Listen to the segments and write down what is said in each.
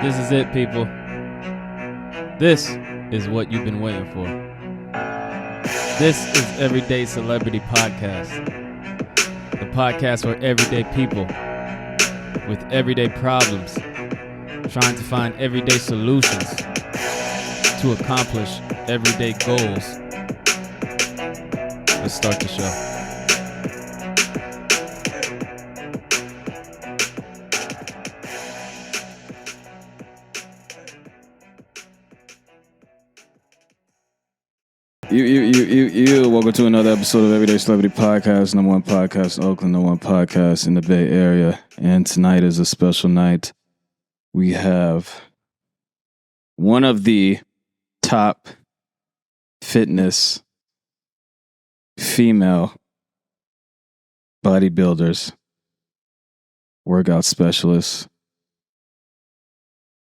This is it, people. This is what you've been waiting for. This is Everyday Celebrity Podcast. The podcast for everyday people with everyday problems, trying to find everyday solutions to accomplish everyday goals. Let's start the show. Welcome to another episode of Everyday Celebrity Podcast, number one podcast in Oakland, number one podcast in the Bay Area. And tonight is a special night. We have one of the top fitness female bodybuilders, workout specialists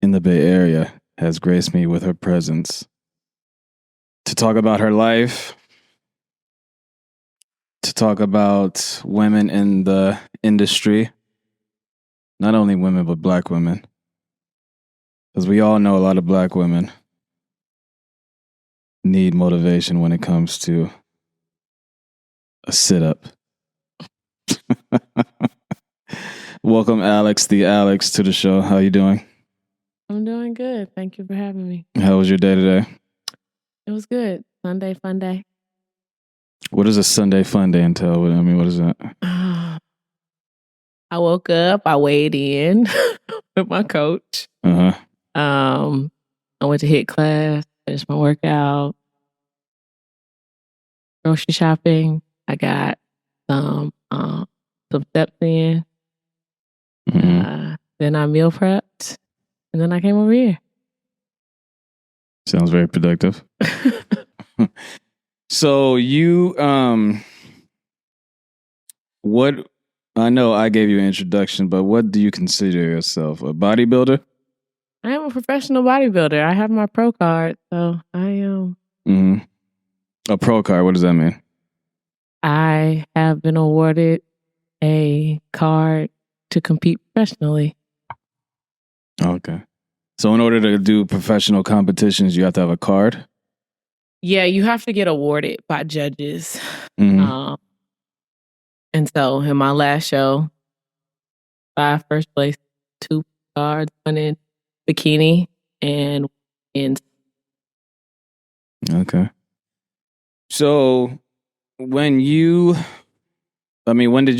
in the Bay Area has graced me with her presence to talk about her life, to talk about women in the industry, not only women, but black women. Because we all know a lot of black women need motivation when it comes to a sit-up. Welcome, Alex, the Alex, to the show. How you doing? I'm doing good. Thank you for having me. How was your day today? It was good. Sunday, fun day. What does a Sunday fun day entail? What is that? I woke up. I weighed in with my coach. Uh-huh. I went to HIIT class, finished my workout, grocery shopping. I got some steps in. Mm-hmm. Then I meal prepped, and then I came over here. Sounds very productive. So you, what, I know I gave you an introduction, but what do you consider yourself? A bodybuilder? I am a professional bodybuilder. I have my pro card, so I am. Mm-hmm. A pro card, what does that mean? I have been awarded a card to compete professionally. Okay. So in order to do professional competitions, you have to have a card? Yeah, you have to get awarded by judges. Mm-hmm. And so in my last show, 5 first place, 2 cards, 1 in bikini and in. Okay. So when did you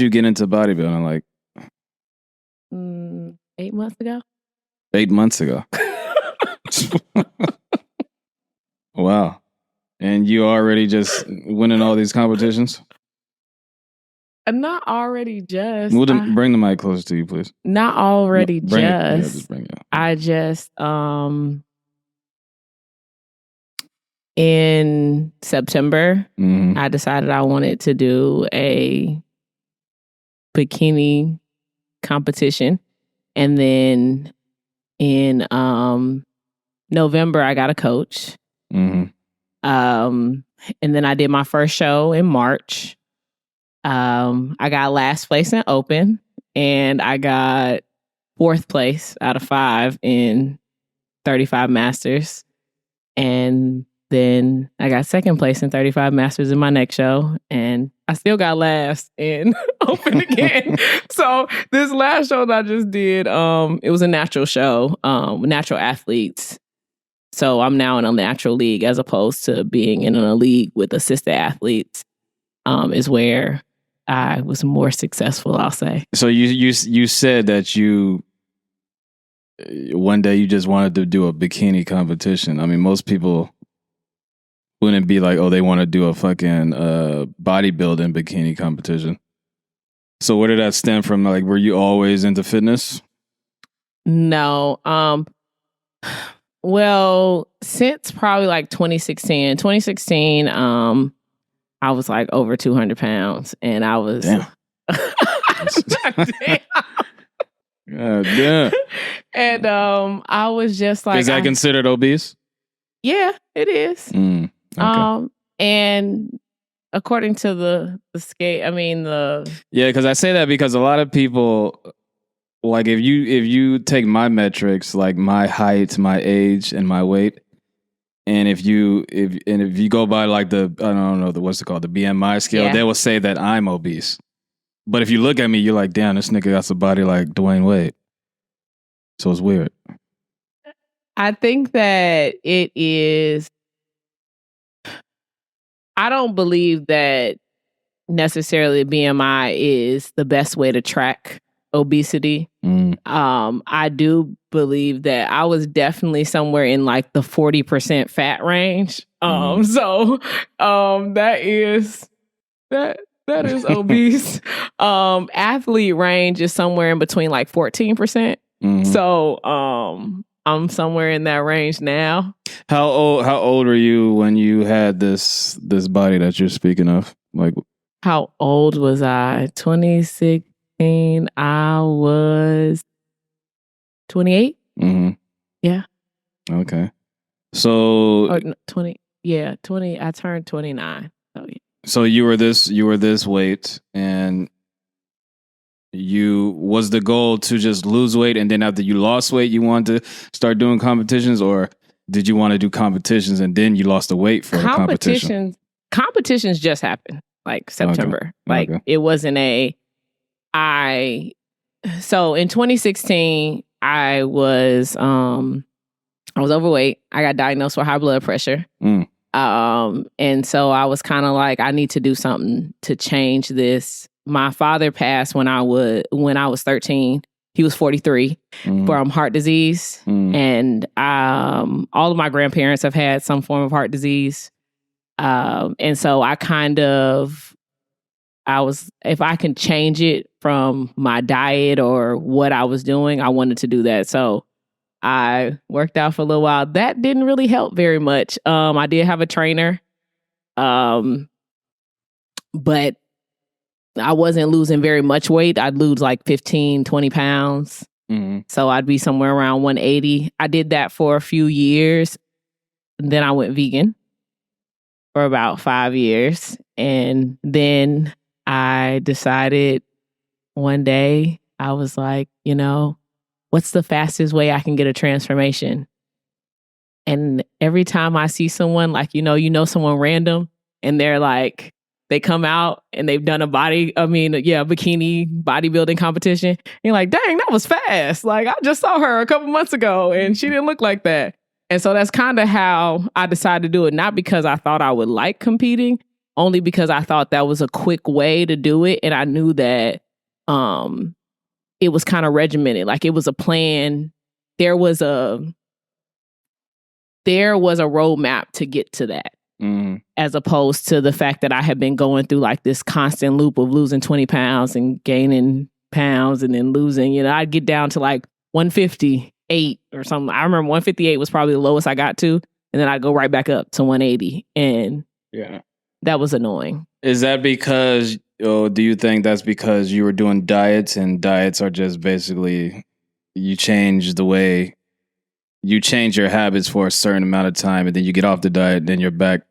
get into bodybuilding? Like 8 months ago. 8 months ago. Wow. And you already just winning all these competitions? Not already just. Bring the mic closer to you, please. Not already just. Yeah, just bring it up. I just, in September, mm-hmm. I decided I wanted to do a bikini competition. And then in November, I got a coach. Mm-hmm. And then I did my first show in March. I got last place in open, and I got 4th place out of 5 in 35 masters. And then I got 2nd place in 35 masters in my next show, and I still got last in open again. So this last show that I just did, it was a natural show, natural athletes. So I'm now in a natural league as opposed to being in a league with assisted athletes, is where I was more successful, I'll say. So you said that you one day you just wanted to do a bikini competition. I mean, most people wouldn't be like, oh, they want to do a fucking bodybuilding bikini competition. So where did that stem from? Like, were you always into fitness? No. Well, since probably like 2016, I was like over 200 pounds, and I was. Damn. God damn. And I was just like. Is that considered obese? Yeah, it is. Okay. And according to the scale, Yeah, because I say that because a lot of people like if you take my metrics, like my height, my age, and my weight, and if you go by like the I don't know what's it called, the BMI scale, they will say that I'm obese. But if you look at me, you're like, damn, this nigga got a body like Dwayne Wade. So it's weird. I think that it is. I don't believe that necessarily BMI is the best way to track obesity. I do believe that I was definitely somewhere in like the 40% fat range. So that is obese. Athlete range is somewhere in between like 14%. So I'm somewhere in that range now. How old were you when you had this body that you're speaking of? Like, how old was I? 2016. I was 28. Yeah. Okay. So or 20. Yeah, 20. I turned 29. So yeah. So you were this weight, and was the goal to just lose weight, and then after you lost weight, you wanted to start doing competitions, or did you want to do competitions and then you lost the weight for the competition? Competitions just happened like September. Like it wasn't so in 2016 I was overweight. I got diagnosed with high blood pressure. And so I was kind of like, I need to do something to change this. My father passed when I was 13. He was 43 from heart disease. And all of my grandparents have had some form of heart disease. And so if I can change it from my diet or what I was doing, I wanted to do that. So I worked out for a little while. That didn't really help very much. I did have a trainer, but I wasn't losing very much weight. I'd lose like 15, 20 pounds. So I'd be somewhere around 180. I did that for a few years. And then I went vegan for about 5 years. And then I decided one day, I was like, what's the fastest way I can get a transformation? And every time I see someone like, someone random and they're like, they come out and they've done a bikini bodybuilding competition. And you're like, dang, that was fast. Like I just saw her a couple months ago and she didn't look like that. And so that's kind of how I decided to do it. Not because I thought I would like competing, only because I thought that was a quick way to do it. And I knew that, it was kind of regimented. Like it was a plan. There was a roadmap to get to that. As opposed to the fact that I had been going through like this constant loop of losing 20 pounds and gaining pounds and then losing, I'd get down to like 158 or something. I remember 158 was probably the lowest I got to. And then I'd go right back up to 180. And that was annoying. Is that because, do you think that's because you were doing diets, and diets are just basically you change your habits for a certain amount of time and then you get off the diet and then you're back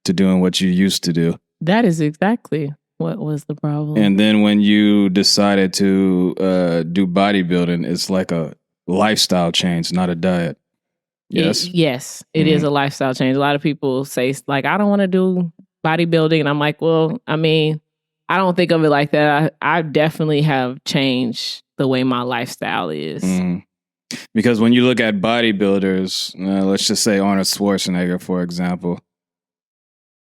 to doing what you used to do? That is exactly what was the problem. And then when you decided to do bodybuilding, it's like a lifestyle change, not a diet. Yes? It is a lifestyle change. A lot of people say like, I don't want to do bodybuilding. And I'm like, well, I mean, I don't think of it like that. I definitely have changed the way my lifestyle is. Because when you look at bodybuilders, let's just say Arnold Schwarzenegger, for example,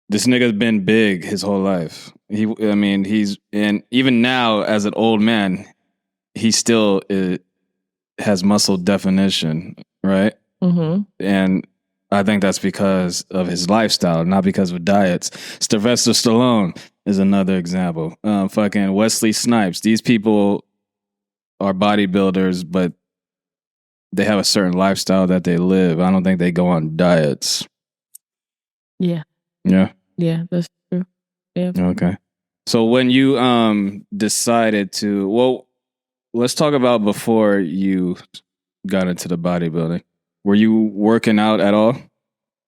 this nigga's been big his whole life. He's and even now as an old man, he still has muscle definition, right? And I think that's because of his lifestyle, not because of diets. Sylvester Stallone is another example. Fucking Wesley Snipes. These people are bodybuilders, but they have a certain lifestyle that they live. I don't think they go on diets. Yeah. Yeah? Yeah, that's true. Yeah. Okay. So when you decided to, well, let's talk about before you got into the bodybuilding. Were you working out at all?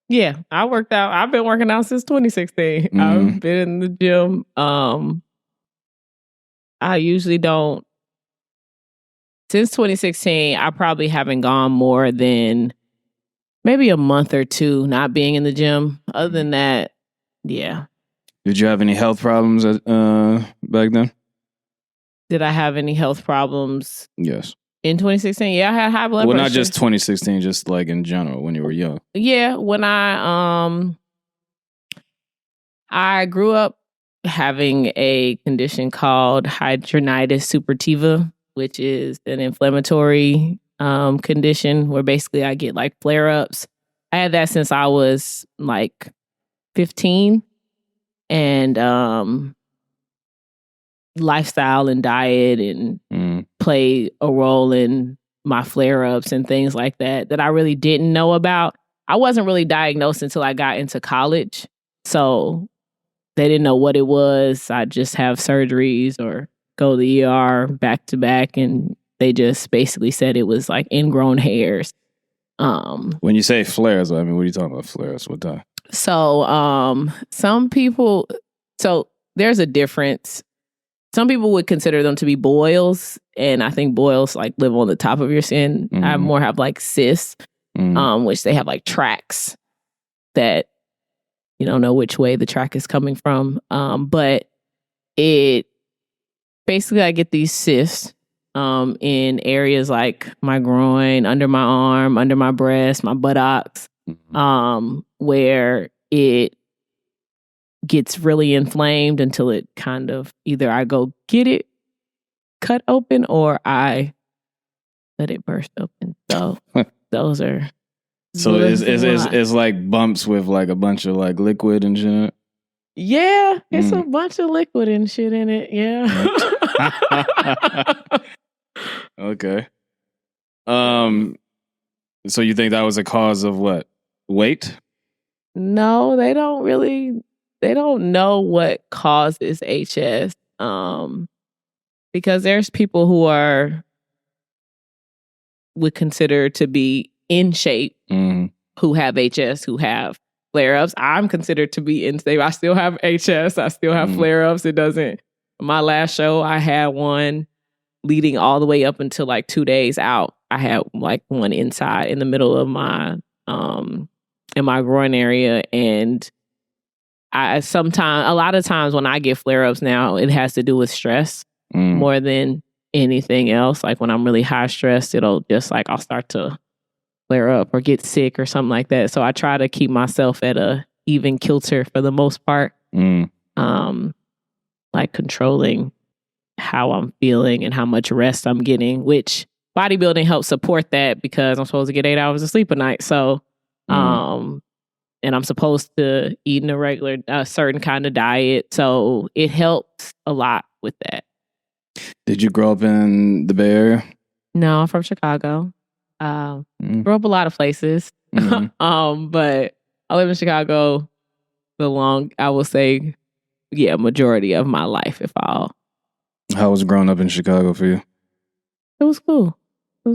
Yeah, I worked out. I've been working out since 2016. I've been in the gym. I usually don't since 2016, I probably haven't gone more than maybe a month or two not being in the gym. Other than that, yeah. Did you have any health problems back then? Did I have any health problems? Yes. In 2016? Yeah, I had high blood pressure. Well, not just 2016, just like in general when you were young. Yeah, when I grew up having a condition called hidradenitis suppurativa, which is an inflammatory condition where basically I get like flare-ups. I had that since I was like 15, and lifestyle and diet and play a role in my flare-ups and things like that I really didn't know about. I wasn't really diagnosed until I got into college. So they didn't know what it was. I'd just have surgeries or go to the ER back to back, and they just basically said it was like ingrown hairs. When you say flares, I mean, what are you talking about flares? What time? So some people, so there's a difference. Some people would consider them to be boils, and I think boils like live on the top of your skin. I more have like cysts, which they have like tracks that you don't know which way the track is coming from. But it basically, I get these cysts in areas like my groin, under my arm, under my breast, my buttocks, where it gets really inflamed until it kind of either I go get it cut open or I let it burst open. So those are. So it's like bumps with like a bunch of like liquid and shit. Yeah, it's a bunch of liquid and shit in it. Yeah. Okay. So you think that was a cause of what? Weight? No, they don't know what causes HS. Because there's people who would consider to be in shape who have HS, who have flare-ups. I'm considered to be in shape. I still have HS. I still have flare-ups. It doesn't. My last show, I had one leading all the way up until like 2 days out. I had like one inside in the middle of my in my groin area, and a lot of times when I get flare-ups now, it has to do with stress more than anything else. Like when I'm really high stressed, it'll just like I'll start to flare up or get sick or something like that. So I try to keep myself at a even kilter for the most part. Like controlling how I'm feeling and how much rest I'm getting, which bodybuilding helps support that because I'm supposed to get 8 hours of sleep a night. So, and I'm supposed to eat in a certain kind of diet. So it helps a lot with that. Did you grow up in the Bay Area? No, I'm from Chicago. Grew up a lot of places. But I live in Chicago I will say, majority of my life, if all. How was growing up in Chicago for you? It was cool. I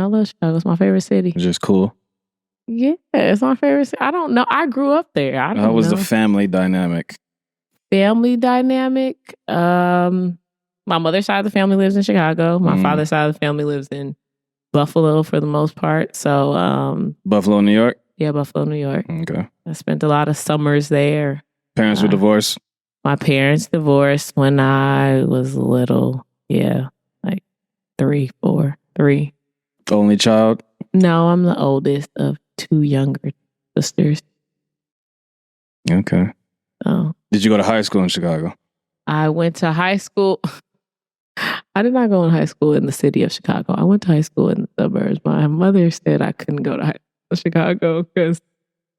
love Chicago. It's my favorite city. It's just cool. Yeah, it's my favorite city. I don't know. I grew up there. How was the family dynamic? Family dynamic? My mother's side of the family lives in Chicago. My father's side of the family lives in Buffalo for the most part. So Buffalo, New York? Yeah, Buffalo, New York. Okay. I spent a lot of summers there. Parents were divorced? My parents divorced when I was little. Yeah, like 3. Only child? No, I'm the oldest of 2 younger sisters. Okay. Oh. Did you go to high school in Chicago? I went to high school. I did not go in high school in the city of Chicago. I went to high school in the suburbs. My mother said I couldn't go to high school in Chicago because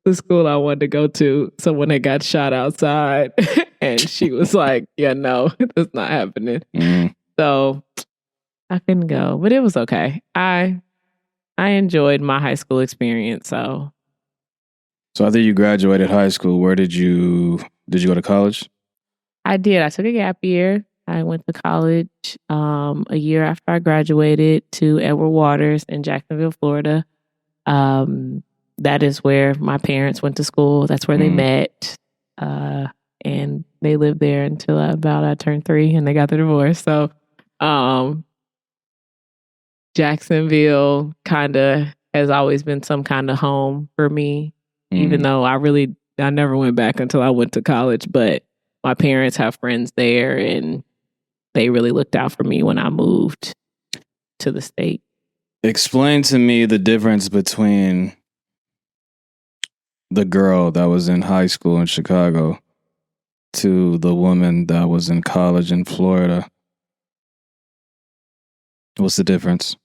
the school I wanted to go to, someone had got shot outside. And she was like, yeah, no, that's not happening. So I couldn't go, but it was okay. I enjoyed my high school experience. So after you graduated high school, where did you go to college? I did. I took a gap year. I went to college a year after I graduated to Edward Waters in Jacksonville, Florida. That is where my parents went to school. That's where they met. And they lived there until I turned 3 and they got the divorce. So Jacksonville kind of has always been some kind of home for me, even though I never went back until I went to college. But my parents have friends there, and they really looked out for me when I moved to the state. Explain to me the difference between the girl that was in high school in Chicago to the woman that was in college in Florida. What's the difference?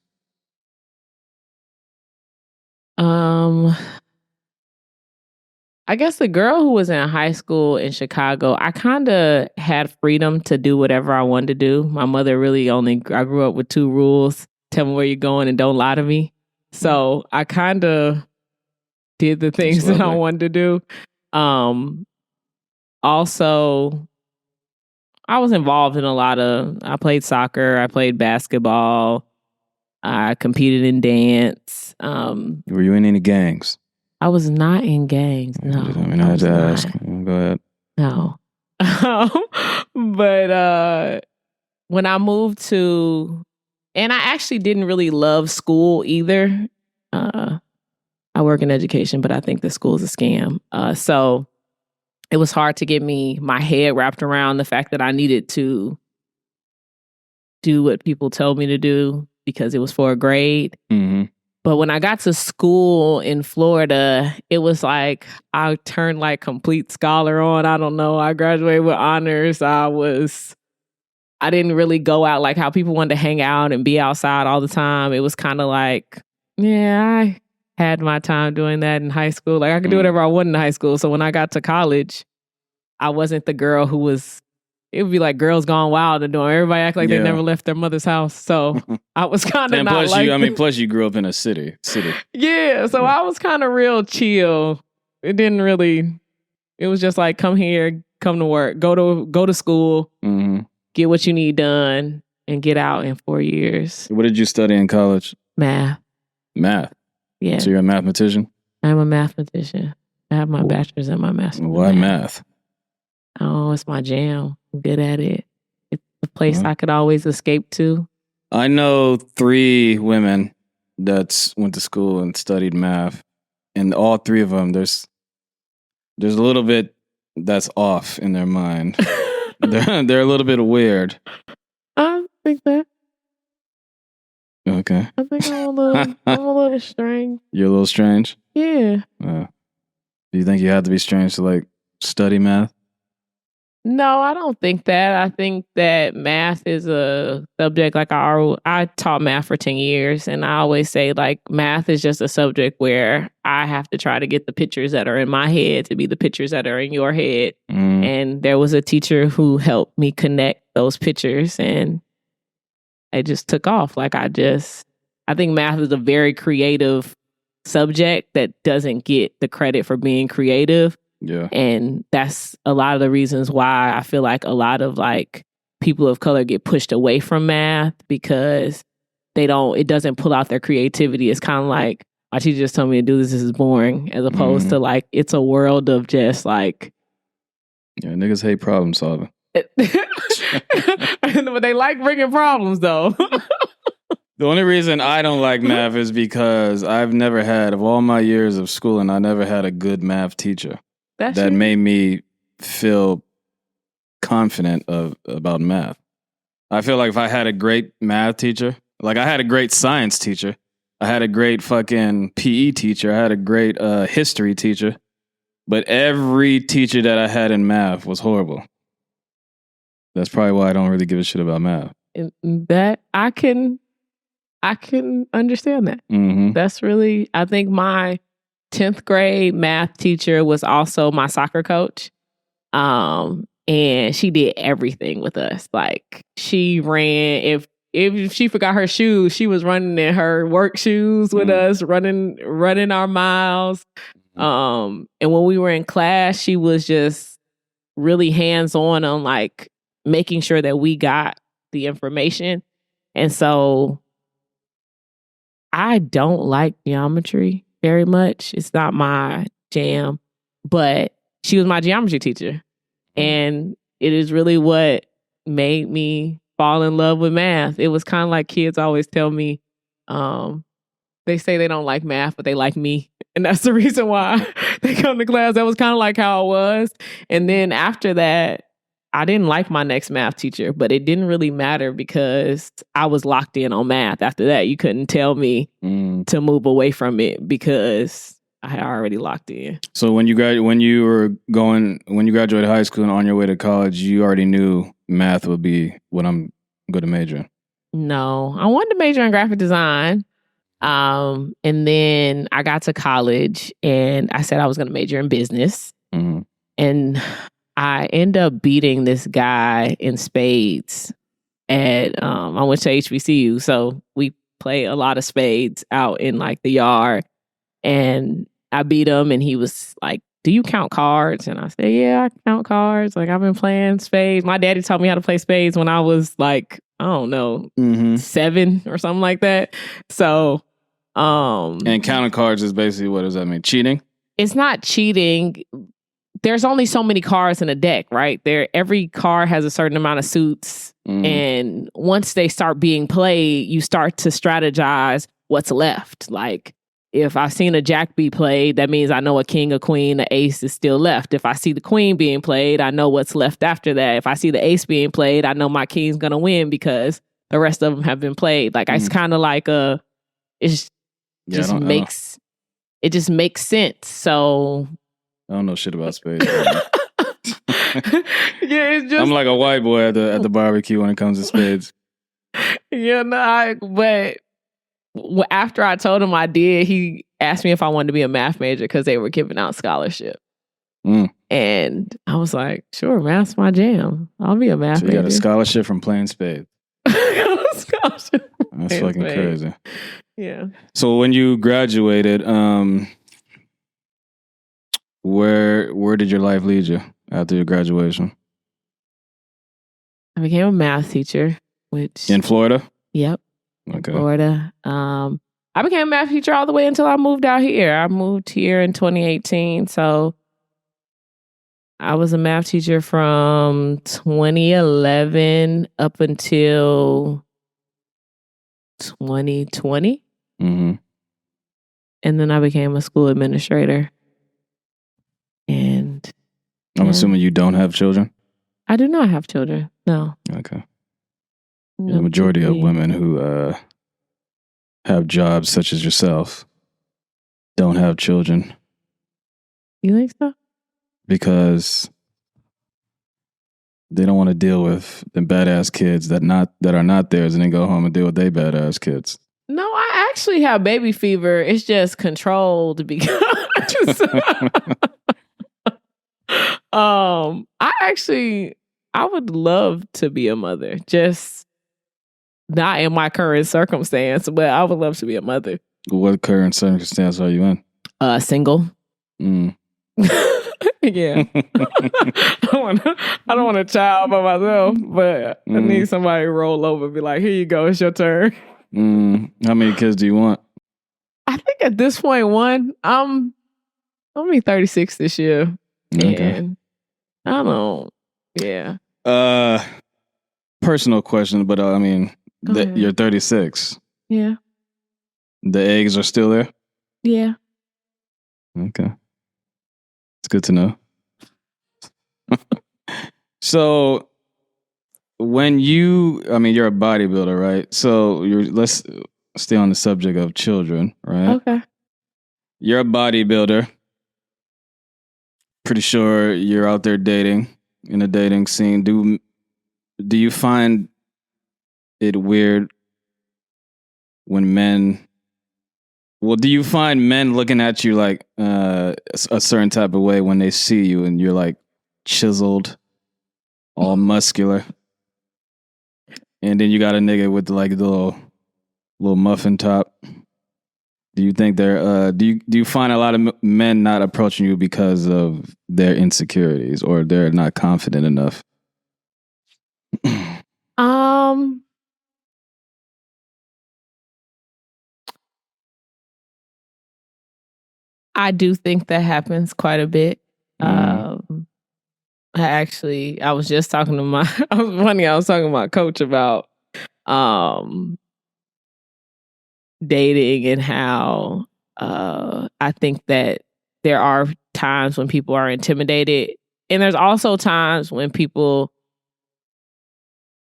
I guess the girl who was in high school in Chicago, I kind of had freedom to do whatever I wanted to do. My mother really I grew up with 2 rules. Tell me where you're going and don't lie to me. So I kind of did the things that I wanted to do. Also, I was involved in I played soccer, I played basketball, I competed in dance. Were you in any gangs? I was not in gangs, no. I had to ask. Go ahead. No. But when I moved and I actually didn't really love school either. I work in education, but I think the school is a scam. So it was hard to get my head wrapped around the fact that I needed to do what people told me to do because it was for a grade. Mm-hmm. But when I got to school in Florida, it was like I turned like complete scholar on. I don't know. I graduated with honors. I didn't really go out like how people wanted to hang out and be outside all the time. It was kind of like, yeah, I had my time doing that in high school. Like I could do whatever I wanted in high school. So when I got to college, I wasn't the girl who was, it would be like Girls Gone Wild and doing. Everybody act like they never left their mother's house. So I was kind of not like... plus you grew up in a city. Yeah, so I was kind of real chill. It was just like, come here, come to work, go to school, get what you need done, and get out in 4 years. What did you study in college? Math. Math? Yeah. So you're a mathematician? I'm a mathematician. I have my bachelor's and my master's. Why math? Oh, it's my jam. I'm good at it. It's a place I could always escape to. I know 3 women that went to school and studied math. And all 3 of them, there's a little bit that's off in their mind. They're a little bit weird. I think that. Okay. I think I'm a little strange. You're a little strange? Yeah. Do you think you have to be strange to like study math? No, I don't think that. I think that math is a subject, like I taught math for 10 years, and I always say, like, math is just a subject where I have to try to get the pictures that are in my head to be the pictures that are in your head. And there was a teacher who helped me connect those pictures, and it just took off. Like, I think math is a very creative subject that doesn't get the credit for being creative. Yeah. And that's a lot of the reasons why I feel like a lot of like people of color get pushed away from math, because it doesn't pull out their creativity. It's kind of like, my teacher just told me to do this is boring, as opposed to like, it's a world of just like. Yeah, niggas hate problem solving. But they like bringing problems though. The only reason I don't like math is because I've never had, of all my years of schooling, I never had a good math teacher that made me feel confident about math. I feel like if I had a great math teacher, like I had a great science teacher, I had a great fucking PE teacher, I had a great history teacher, but every teacher that I had in math was horrible. That's probably why I don't really give a shit about math. That I can understand that. That's really, I think my 10th grade math teacher was also my soccer coach. And she did everything with us. Like, she ran, if she forgot her shoes, she was running in her work shoes with us, running our miles. And when we were in class, she was just really hands-on on like making sure that we got the information. And so I don't like geometry very much. It's not my jam, but she was my geometry teacher. And it is really what made me fall in love with math. It was kind of like kids always tell me, They say they don't like math, but they like me. And that's the reason why they come to class. That was kind of like how it was. And then after that, I didn't like my next math teacher, but it didn't really matter because I was locked in on math. After that, you couldn't tell me to move away from it because I had already locked in. So when you graduated high school and on your way to college, you already knew math would be what I'm going to major in. No, I wanted to major in graphic design. And then I got to college and I said I was going to major in business. Mm-hmm. And I ended up beating this guy in spades at, I went to HBCU. So we play a lot of spades out in like the yard. And I beat him and he was like, do you count cards? And I said, yeah, I count cards. Like I've been playing spades. My daddy taught me how to play spades when I was like, I don't know, 7 or something like that. So, and counting cards is basically, what does that mean? Cheating? It's not cheating. There's only so many cards in a deck, right? Every card has a certain amount of suits. And once they start being played, you start to strategize what's left. Like if I've seen a jack be played, that means I know a king, a queen, an ace is still left. If I see the queen being played, I know what's left after that. If I see the ace being played, I know my king's going to win because the rest of them have been played. Like it's kind of like it just makes sense. So I don't know shit about spades. Yeah, it's just I'm like a white boy at the barbecue when it comes to spades. Yeah, no, but after I told him I did, he asked me if I wanted to be a math major because they were giving out scholarship. And I was like, sure, math's my jam. I'll be a math major. So you got a scholarship from playing spades. That's fucking crazy. Yeah. So when you graduated, where did your life lead you after your graduation? I became a math teacher, which in Florida? Yep. Okay. Florida. I became a math teacher all the way until I moved out here. I moved here in 2018. So I was a math teacher from 2011 up until 2020. Mm-hmm. And then I became a school administrator. And I'm assuming you don't have children? I do not have children. No. Okay. The majority of women who have jobs such as yourself don't have children. You think so? Because they don't want to deal with the badass kids that are not theirs, and then go home and deal with their badass kids. No, I actually have baby fever. It's just controlled because I would love to be a mother. Just not in my current circumstance, but I would love to be a mother. What current circumstance are you in? Single. Yeah. I don't want a child by myself, but I need somebody to roll over and be like, here you go, it's your turn. How many kids do you want? I think at this point, one. I'm gonna be 36 this year. Okay. And I don't know. Yeah. Personal question, but you're 36. Yeah. The eggs are still there? Yeah. Okay. It's good to know. So when you're a bodybuilder, right? So let's stay on the subject of children, right? Okay. You're a bodybuilder. Pretty sure you're out there dating in a dating scene. Do you find it weird when do you find men looking at you like a certain type of way when they see you and you're like chiseled, all muscular, and then you got a nigga with like the little muffin top? Do you think do you find a lot of men not approaching you because of their insecurities or they're not confident enough? I do think that happens quite a bit. I was just talking to I was talking to my coach about dating and how I think that there are times when people are intimidated. And there's also times when people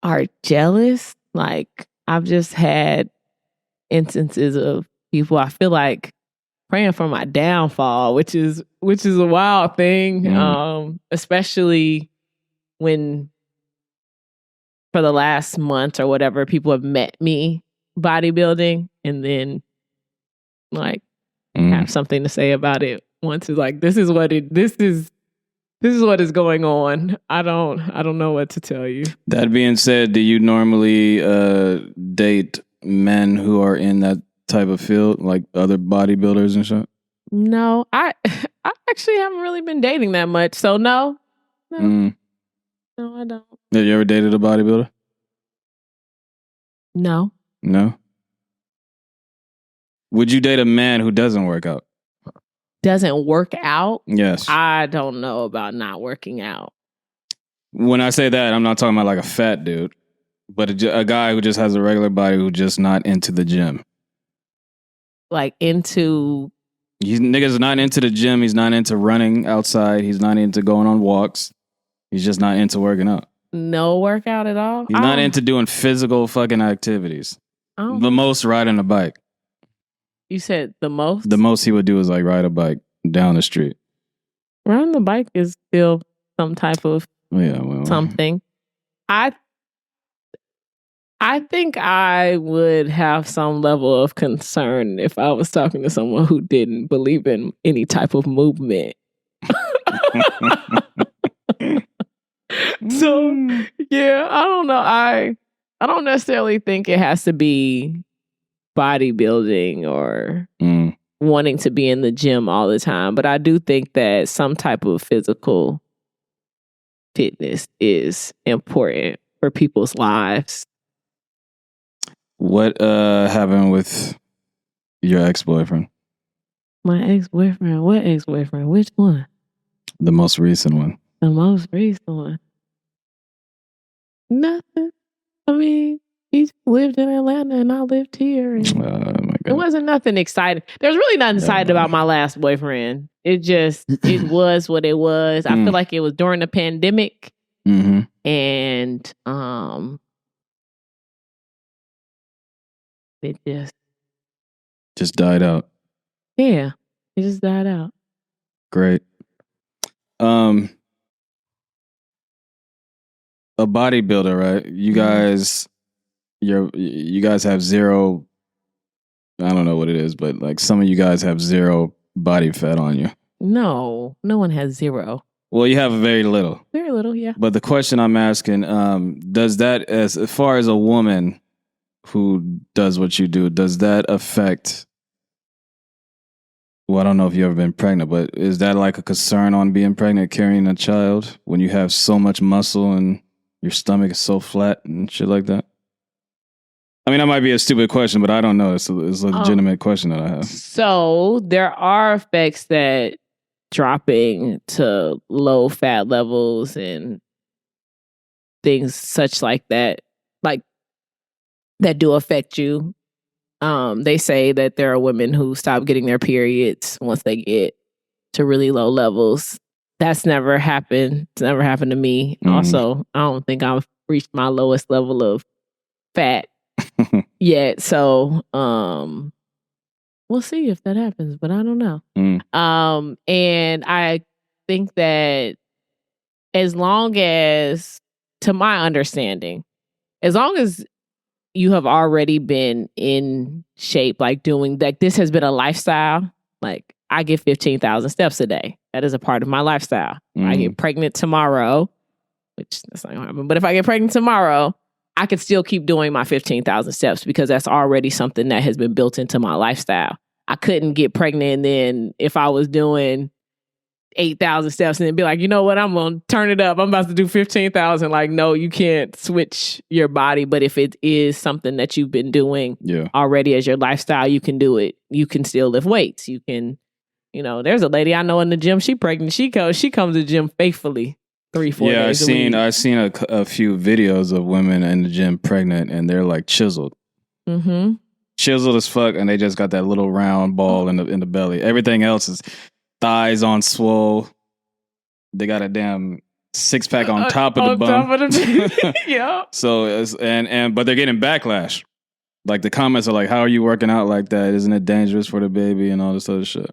are jealous. Like, I've just had instances of people I feel like praying for my downfall, which is a wild thing. Especially when for the last month or whatever, people have met me bodybuilding and then like have something to say about it. Once is like, this is what is going on. I don't know what to tell you. That being said, do you normally date men who are in that type of field, like other bodybuilders and shit? No, I actually haven't really been dating that much. So no, I don't. Have you ever dated a bodybuilder? No. Would you date a man who doesn't work out? Doesn't work out? Yes. I don't know about not working out. When I say that, I'm not talking about like a fat dude, but a guy who just has a regular body who's just not into the gym. Like into... Nigga's not into the gym. He's not into running outside. He's not into going on walks. He's just not into working out. No workout at all? He's not into doing physical fucking activities. The most riding a bike. You said the most? The most he would do is like ride a bike down the street. Riding the bike is still some type of something. I think I would have some level of concern if I was talking to someone who didn't believe in any type of movement. So, yeah, I don't know. I don't necessarily think it has to be bodybuilding or wanting to be in the gym all the time. But I do think that some type of physical fitness is important for people's lives. What happened with your ex-boyfriend? My ex-boyfriend? What ex-boyfriend? Which one? The most recent one. The most recent one? Nothing. I mean, he lived in Atlanta and I lived here. And it wasn't nothing exciting. There's really nothing exciting about my last boyfriend. It was what it was. I feel like it was during the pandemic. And it just died out. Yeah, it just died out. Great. A bodybuilder, right? You guys have zero. I don't know what it is, but like some of you guys have zero body fat on you. No one has zero. Well, you have very little. Very little, yeah. But the question I'm asking, does that, as far as a woman who does what you do, does that affect? Well, I don't know if you've ever been pregnant, but is that like a concern on being pregnant, carrying a child, when you have so much muscle and your stomach is so flat and shit like that? I mean, that might be a stupid question, but I don't know. It's a legitimate question that I have. So there are effects that dropping to low fat levels and things such like that do affect you. They say that there are women who stop getting their periods once they get to really low levels. That's never happened. It's never happened to me. Also, I don't think I've reached my lowest level of fat yet. So, we'll see if that happens, but I don't know. And I think that as long as, to my understanding, as long as you have already been in shape, like doing that, this has been a lifestyle. Like, I get 15,000 steps a day. That is a part of my lifestyle. I get pregnant tomorrow, which that's not gonna happen. But if I get pregnant tomorrow, I could still keep doing my 15,000 steps because that's already something that has been built into my lifestyle. I couldn't get pregnant and then if I was doing 8,000 steps and then be like, you know what, I'm going to turn it up. I'm about to do 15,000. Like, no, you can't switch your body. But if it is something that you've been doing already as your lifestyle, you can do it. You can still lift weights. You can, there's a lady I know in the gym. She pregnant. She comes to the gym faithfully 3-4 days a week. I've seen a few videos of women in the gym pregnant and they're like chiseled. chiseled as fuck, and they just got that little round ball in the belly. Everything else is thighs on swole. They got a damn 6-pack on top of the bum. Yeah. So but they're getting backlash. Like the comments are like, "How are you working out like that? Isn't it dangerous for the baby and all this other shit?"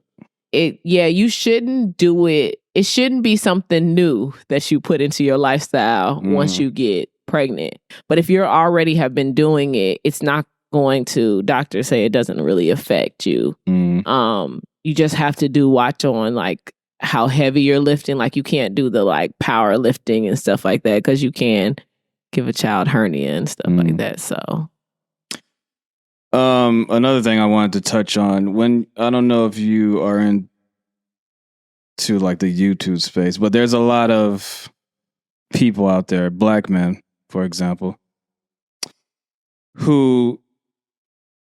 You shouldn't do it. It shouldn't be something new that you put into your lifestyle once you get pregnant. But if you already have been doing it, it's not going to, doctors say it doesn't really affect you. You just have to watch on like how heavy you're lifting. Like you can't do the like power lifting and stuff like that because you can give a child hernia and stuff like that. So another thing I wanted to touch on, I don't know if you are into like the YouTube space, but there's a lot of people out there, black men, for example, who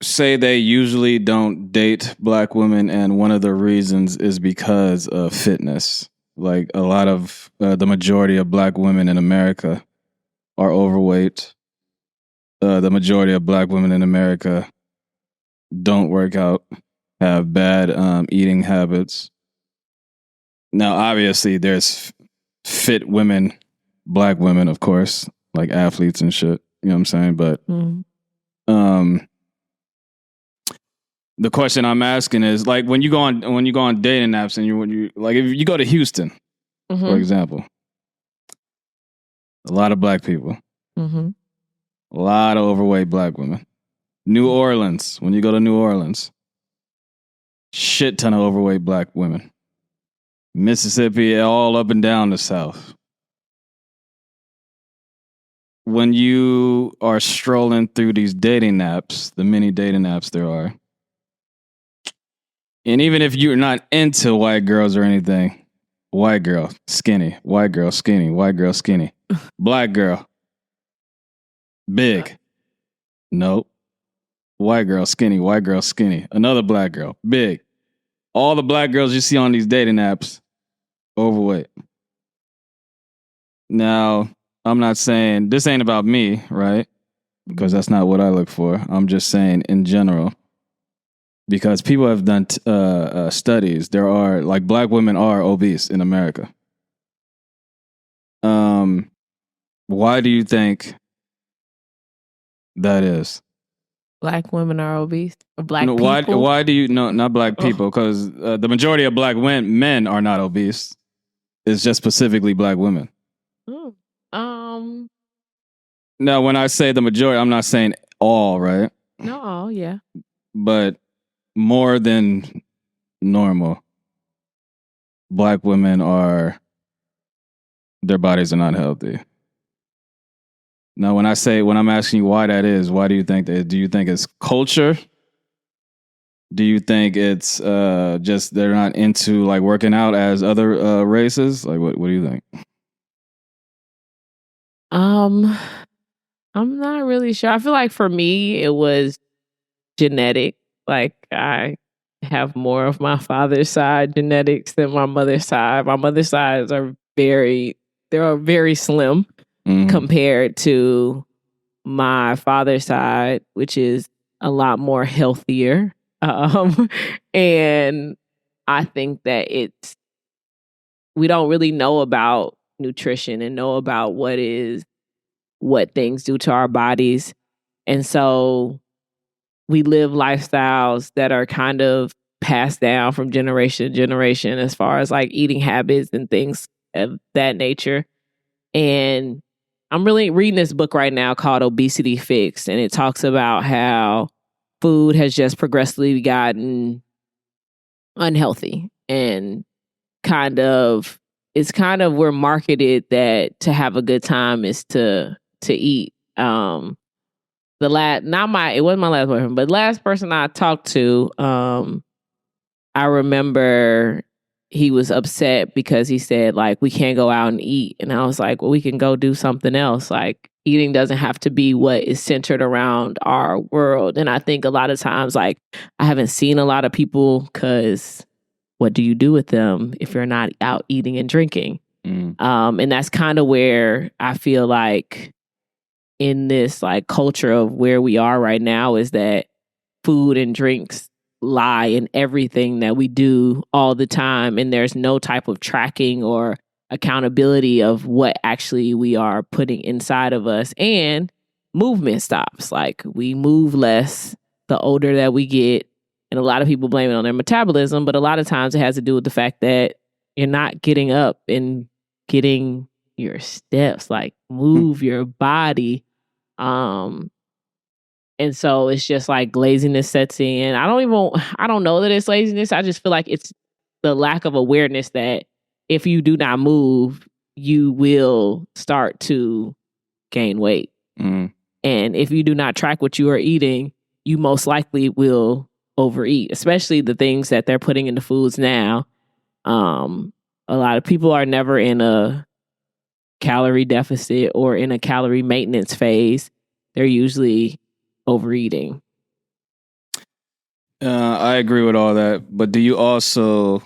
say they usually don't date black women, and one of the reasons is because of fitness. Like a lot of the majority of black women in America are overweight. The majority of black women in America don't work out, have bad eating habits. Now, obviously, there's fit women, black women, of course, like athletes and shit. You know what I'm saying? But the question I'm asking is like when you go on dating apps and you like if you go to Houston, for example, a lot of black people, a lot of overweight black women. New Orleans, when you go to New Orleans, shit ton of overweight black women. Mississippi, all up and down the South. When you are strolling through these dating apps, the many dating apps there are, and even if you're not into white girls or anything, white girl, skinny, white girl, skinny, white girl, skinny, black girl, big, nope. White girl, skinny, white girl, skinny. Another black girl, big. All the black girls you see on these dating apps, overweight. Now, I'm not saying, this ain't about me, right? Because that's not what I look for. I'm just saying in general. Because people have done studies. There are, like, black women are obese in America. Why do you think that is? Black women are obese. Black people. Why do you not black people? Because the majority of black men are not obese. It's just specifically black women. Now, when I say the majority, I'm not saying all, right? No, yeah, but more than normal. Black women their bodies are not healthy. Now, when I'm asking you why that is, why do you think that? Do you think it's culture? Do you think it's just they're not into like working out as other races? Like, what do you think? I'm not really sure. I feel like for me, it was genetic. Like I have more of my father's side genetics than my mother's side. My mother's sides are very slim compared to my father's side, which is a lot more healthier. And I think that we don't really know about nutrition and know about what things do to our bodies. And so we live lifestyles that are kind of passed down from generation to generation as far as like eating habits and things of that nature. And I'm really reading this book right now called Obesity Fixed, and it talks about how food has just progressively gotten unhealthy and we're marketed that to have a good time is to eat. It wasn't my last boyfriend, but last person I talked to, I remember he was upset because he said, like, we can't go out and eat. And I was like, well, we can go do something else. Like, eating doesn't have to be what is centered around our world. And I think a lot of times, like, I haven't seen a lot of people because what do you do with them if you're not out eating and drinking? And that's kind of where I feel like in this like culture of where we are right now is that food and drinks lie in everything that we do all the time, and there's no type of tracking or accountability of what actually we are putting inside of us, and movement stops. Like, we move less the older that we get, and a lot of people blame it on their metabolism, but a lot of times it has to do with the fact that you're not getting up and getting your steps, like move your body. And so it's just like laziness sets in. I don't know that it's laziness. I just feel like it's the lack of awareness that if you do not move, you will start to gain weight. Mm. And if you do not track what you are eating, you most likely will overeat, especially the things that they're putting in the foods now. A lot of people are never in a calorie deficit or in a calorie maintenance phase. They're usually overeating. I agree with all that, but do you also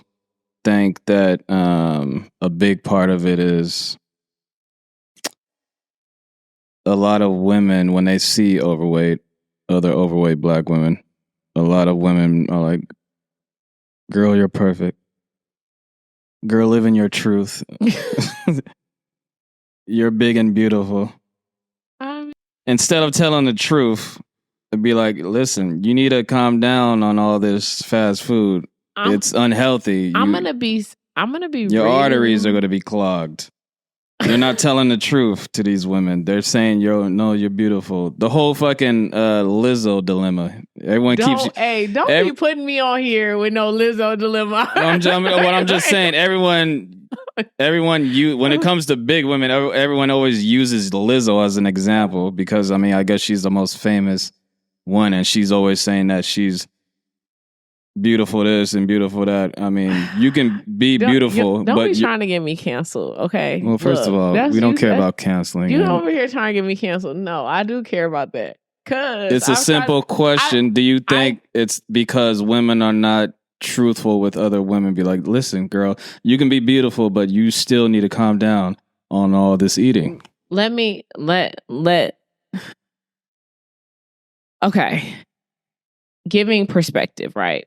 think that a big part of it is a lot of women, when they see other overweight black women, a lot of women are like, girl, you're perfect. Girl, live in your truth. You're big and beautiful. Instead of telling the truth, it'd be like, listen, you need to calm down on all this fast food. It's unhealthy. I'm gonna be your arteries are gonna be clogged. They're not telling the truth to these women. They're saying, you're beautiful. The whole fucking Lizzo dilemma. Everyone keeps... Don't be putting me on here with no Lizzo dilemma. What I'm just saying, everyone, when it comes to big women, everyone always uses Lizzo as an example because, I mean, I guess she's the most famous one, and she's always saying that she's beautiful this and beautiful that. I mean, you can be beautiful, don't but be trying to get me canceled, okay? Well, first of all, we don't care about canceling. You over here trying to get me canceled. No, I do care about that. It's a simple question. Do you think it's because women are not truthful with other women? Be like, listen, girl, you can be beautiful, but you still need to calm down on all this eating. Okay. Giving perspective, right?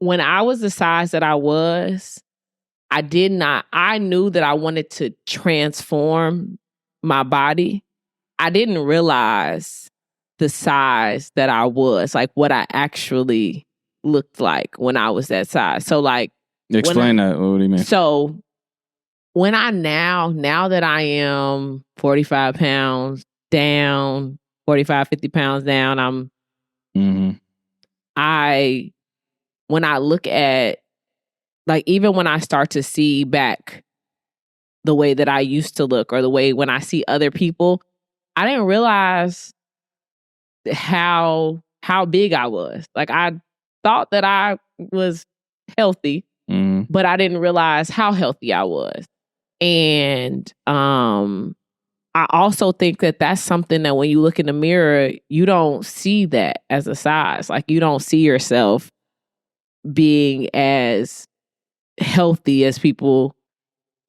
When I was the size that I was, I knew that I wanted to transform my body. I didn't realize the size that I was, like what I actually looked like when I was that size. So like... Explain that. What do you mean? So when now that I am 45 pounds down, 45, 50 pounds down, when I look at, like, even when I start to see back the way that I used to look or the way when I see other people, I didn't realize how big I was. Like, I thought that I was healthy, but I didn't realize how healthy I was. And I also think that that's something that when you look in the mirror, you don't see that as a size. Like, you don't see yourself being as healthy as people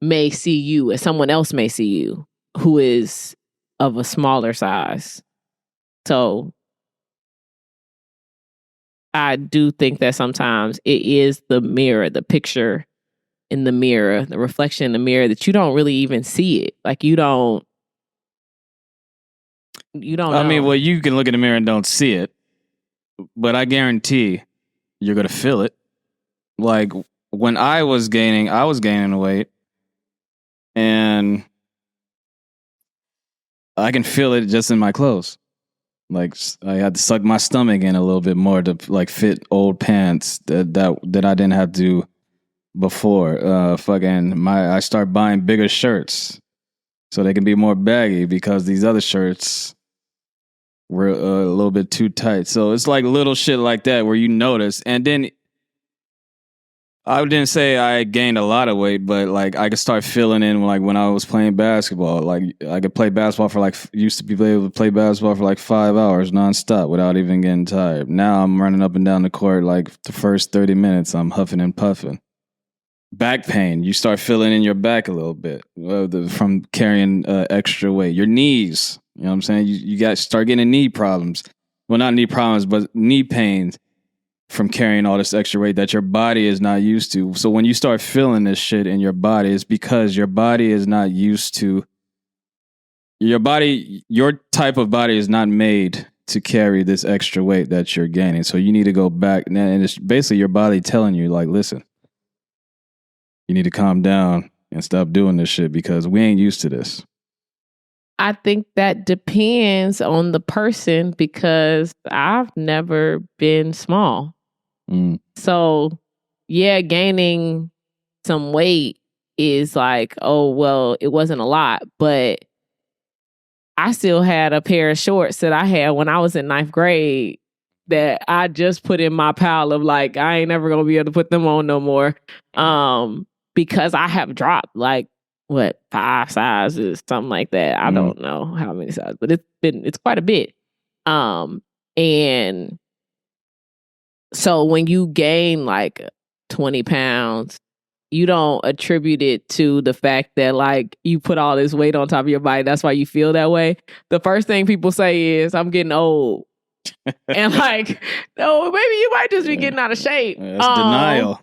may see you, as someone else may see you who is of a smaller size. So I do think that sometimes it is the mirror, the picture in the mirror, the reflection in the mirror, that you don't really even see it. Like, you don't know. I mean, well, you can look in the mirror and don't see it, but I guarantee you're going to feel it. Like, when I was gaining weight, and I can feel it just in my clothes. Like, I had to suck my stomach in a little bit more to like fit old pants that I didn't have to before. I start buying bigger shirts so they can be more baggy because these other shirts were a little bit too tight. So it's like little shit like that where you notice. And then I didn't say I gained a lot of weight, but like I could start feeling in like when I was playing basketball. Like I could play basketball for used to be able to play basketball for like 5 hours nonstop without even getting tired. Now I'm running up and down the court like the first 30 minutes I'm huffing and puffing. Back pain, you start feeling in your back a little bit from carrying extra weight. Your knees, you know what I'm saying? You got start getting knee problems well, not knee problems, but knee pains from carrying all this extra weight that your body is not used to. So when you start feeling this shit in your body, it's because your body is not used to, your type of body is not made to carry this extra weight that you're gaining. So you need to go back, and it's basically your body telling you, like, listen, you need to calm down and stop doing this shit because we ain't used to this. I think that depends on the person because I've never been small. So, yeah, gaining some weight is like, oh, well, it wasn't a lot, but I still had a pair of shorts that I had when I was in 9th grade that I just put in my pile of like, I ain't never going to be able to put them on no more. Because I have dropped like, 5 sizes, something like that. I don't know how many sizes, but it's quite a bit. And so when you gain like 20 pounds, you don't attribute it to the fact that like you put all this weight on top of your body. That's why you feel that way. The first thing people say is, I'm getting old. And like, no, maybe you might just be getting out of shape. That's denial.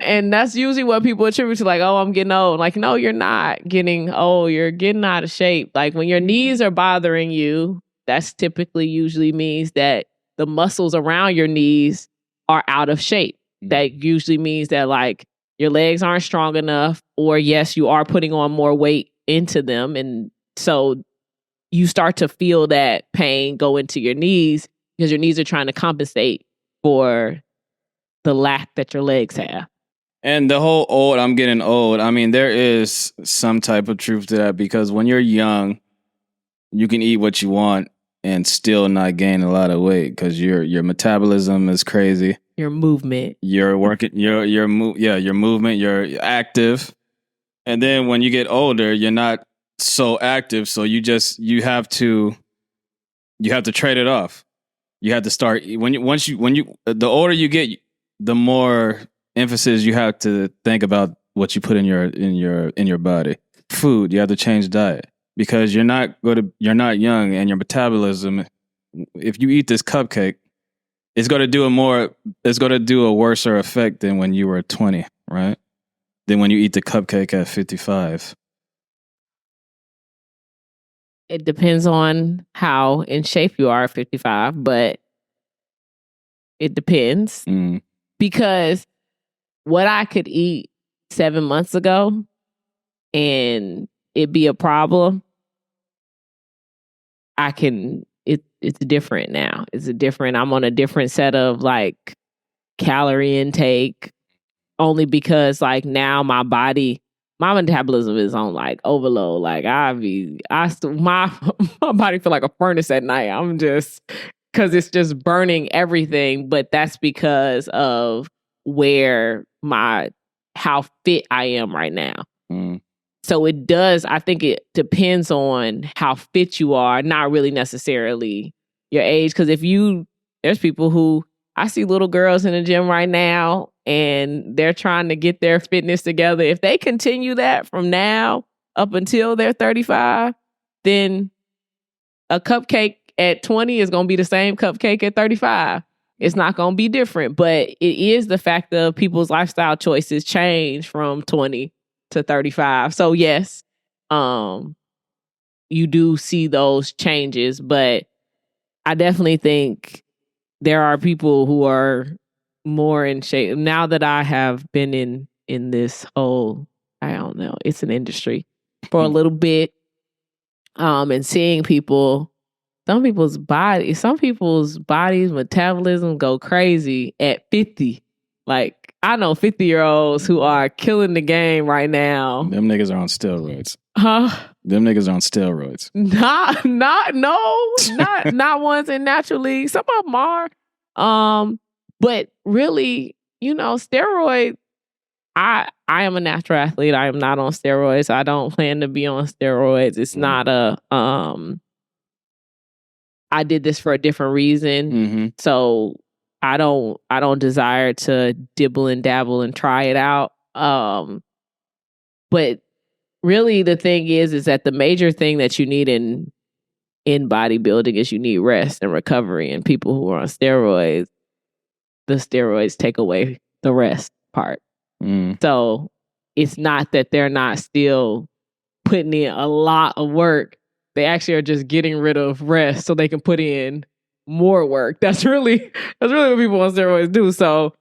And that's usually what people attribute to like, oh, I'm getting old. Like, no, you're not getting old. You're getting out of shape. Like when your knees are bothering you, that's typically usually means that the muscles around your knees are out of shape. That usually means that like your legs aren't strong enough, or yes, you are putting on more weight into them. And so you start to feel that pain go into your knees because your knees are trying to compensate for the lack that your legs have. And the whole I'm getting old, I mean, there is some type of truth to that because when you're young, you can eat what you want and still not gain a lot of weight because your metabolism is crazy. Your movement. You're working, your movement, you're active. And then when you get older, you're not so active. So you have to trade it off. You have to start the older you get, the more emphasis you have to think about what you put in your body. Food, you have to change diet because you're not young and your metabolism, if you eat this cupcake, it's going to do a worser effect than when you were 20, right? Than when you eat the cupcake at 55. It depends on how in shape you are at 55, but it depends. Because what I could eat 7 months ago and it be a problem, it's different now. I'm on a different set of like calorie intake only because like now my metabolism is on like overload. Like my body feel like a furnace at night. I'm just, cause it's just burning everything. But that's because of how fit I am right now. So I think it depends on how fit you are, not really necessarily your age. Because there's people who, I see little girls in the gym right now and they're trying to get their fitness together. If they continue that from now up until they're 35, then a cupcake at 20 is going to be the same cupcake at 35. It's not going to be different, but it is the fact of people's lifestyle choices change from 20 to 35. So yes, you do see those changes, but I definitely think there are people who are more in shape. Now that I have been in this whole, I don't know, it's an industry for a little bit, and seeing people, some people's bodies, metabolism go crazy at 50. Like, I know 50-year-olds who are killing the game right now. Them niggas are on steroids. Huh? Them niggas are on steroids. Not ones in natural league. Some of them are. But really, steroid, I am a natural athlete. I am not on steroids. I don't plan to be on steroids. It's not I did this for a different reason. So I don't desire to dibble and dabble and try it out. But really the thing is that the major thing that you need in in bodybuilding is you need rest and recovery. And people who are on steroids, the steroids take away the rest part. So it's not that they're not still putting in a lot of work. They actually are just getting rid of rest so they can put in more work. That's really what people on steroids do. So,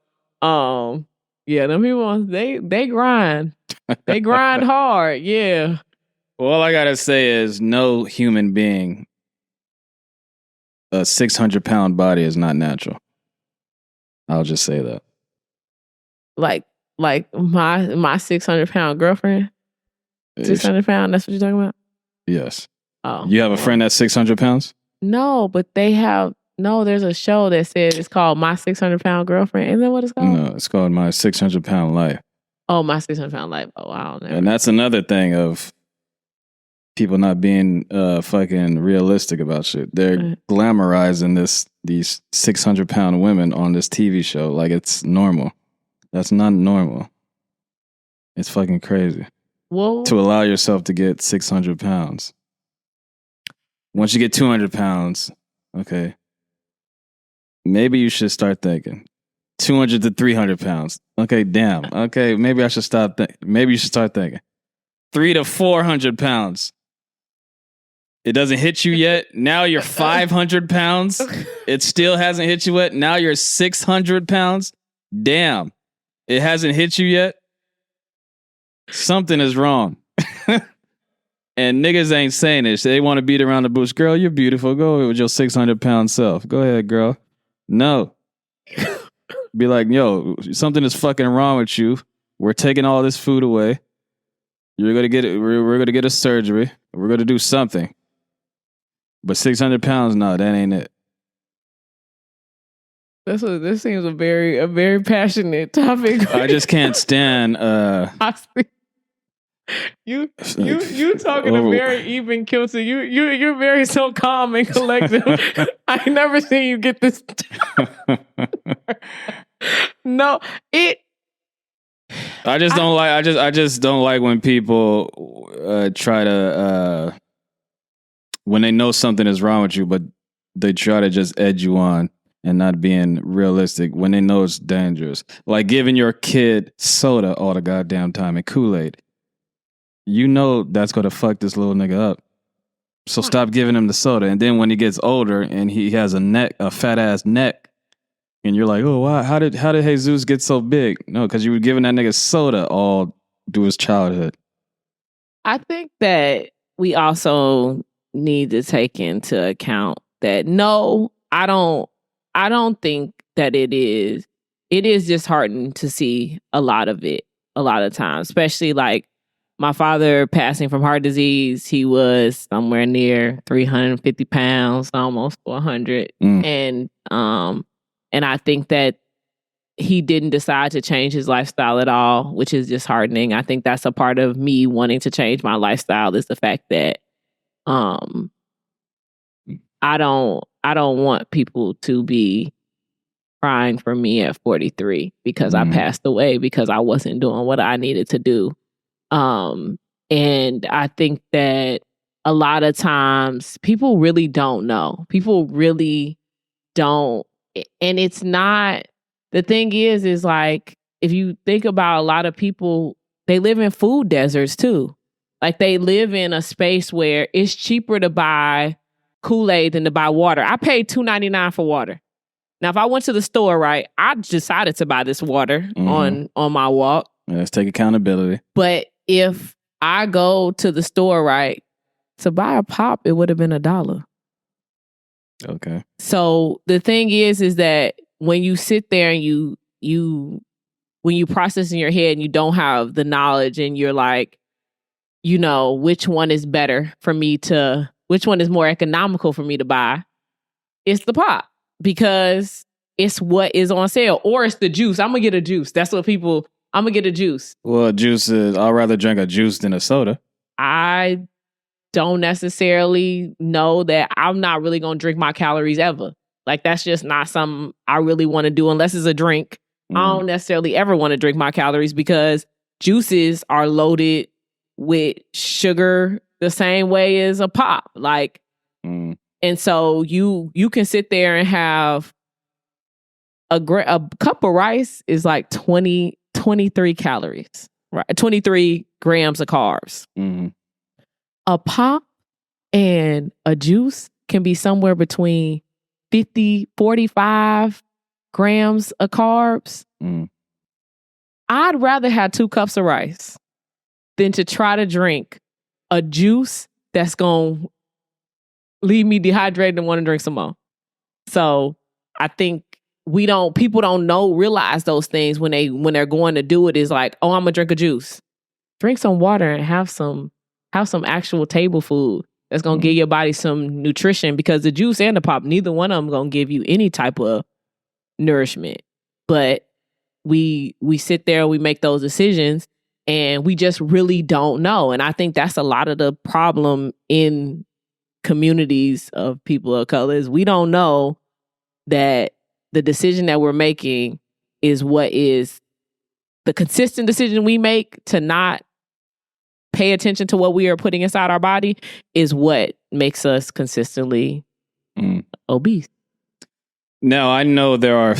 yeah, them people they grind. They grind hard. Yeah. Well, all I gotta say is no human being, a 600-pound body is not natural. I'll just say that. Like my 600-pound girlfriend. 600 pound. That's what you're talking about. Yes. Oh, you have a friend that's 600 pounds? No, but there's a show that says it's called My 600-Pound Girlfriend. Isn't that what it's called? No, it's called My 600-Pound Life. Oh, My 600-Pound Life. Oh, I don't know. And that's another thing of people not being fucking realistic about shit. They're glamorizing these 600-pound women on this TV show like it's normal. That's not normal. It's fucking crazy. Whoa. To allow yourself to get 600 pounds. Once you get 200 pounds, okay, maybe you should start thinking 200 to 300 pounds. Okay, damn. Okay, maybe I should stop. Maybe you should start thinking 300 to 400 pounds. It doesn't hit you yet. Now you're 500 pounds. It still hasn't hit you yet. Now you're 600 pounds. Damn. It hasn't hit you yet. Something is wrong. And niggas ain't saying this. They want to beat around the bush. Girl, you're beautiful. Go with your 600-pound self. Go ahead, girl. No. Be like, yo, something is fucking wrong with you. We're taking all this food away. You're gonna get it. We're gonna get a surgery. We're gonna do something. But 600 pounds, no, that ain't it. This seems a very passionate topic. I just can't stand. You talking a very even, Kilton. You're very so calm and collective. I ain't never seen you get this. No, I just don't like when people try to when they know something is wrong with you, but they try to just edge you on and not being realistic when they know it's dangerous. Like giving your kid soda all the goddamn time and Kool-Aid. You know that's going to fuck this little nigga up. So stop giving him the soda. And then when he gets older and he has a fat ass neck, and you're like, oh, wow, how did Jesus get so big? No, because you were giving that nigga soda all through his childhood. I think that we also need to take into account that I don't think that it is disheartening to see a lot of it a lot of times, especially like my father passing from heart disease. He was somewhere near 350 pounds, almost 100. And I think that he didn't decide to change his lifestyle at all, which is disheartening. I think that's a part of me wanting to change my lifestyle, is the fact that I don't want people to be crying for me at 43 because I passed away because I wasn't doing what I needed to do. And I think that a lot of times people really don't know. People really don't. And it's not, the thing is like, if you think about a lot of people, they live in food deserts too. Like they live in a space where it's cheaper to buy Kool-Aid than to buy water. I paid $2.99 for water. Now, if I went to the store, right, I decided to buy this water on my walk. Yeah, let's take accountability. But if I go to the store, right, to buy a pop, it would have been $1. Okay. So the thing is that when you sit there and when you process in your head and you don't have the knowledge and you're like, you know, which one is better for me to, which one is more economical for me to buy, it's the pop because it's what is on sale, or it's the juice. I'm going to get a juice. That's what people, I'm going to get a juice. Well, juice is, I'd rather drink a juice than a soda. I don't necessarily know that I'm not really going to drink my calories ever. Like, that's just not something I really want to do unless it's a drink. I don't necessarily ever want to drink my calories because juices are loaded with sugar the same way as a pop. Like, Mm. And so you can sit there and have a cup of rice is like 23 calories, right? 23 grams of carbs. Mm-hmm. A pop and a juice can be somewhere between 45 grams of carbs. Mm. I'd rather have 2 cups of rice than to try to drink a juice that's going to leave me dehydrated and want to drink some more. So I think people don't realize those things when they're going to do it is like, oh, I'm gonna drink a juice. Drink some water and have some actual table food that's gonna give your body some nutrition, because the juice and the pop, neither one of them gonna give you any type of nourishment. But we sit there and we make those decisions and we just really don't know. And I think that's a lot of the problem in communities of people of color is we don't know that the decision that we're making is what is the consistent decision we make to not pay attention to what we are putting inside our body is what makes us consistently obese. Now, I know there are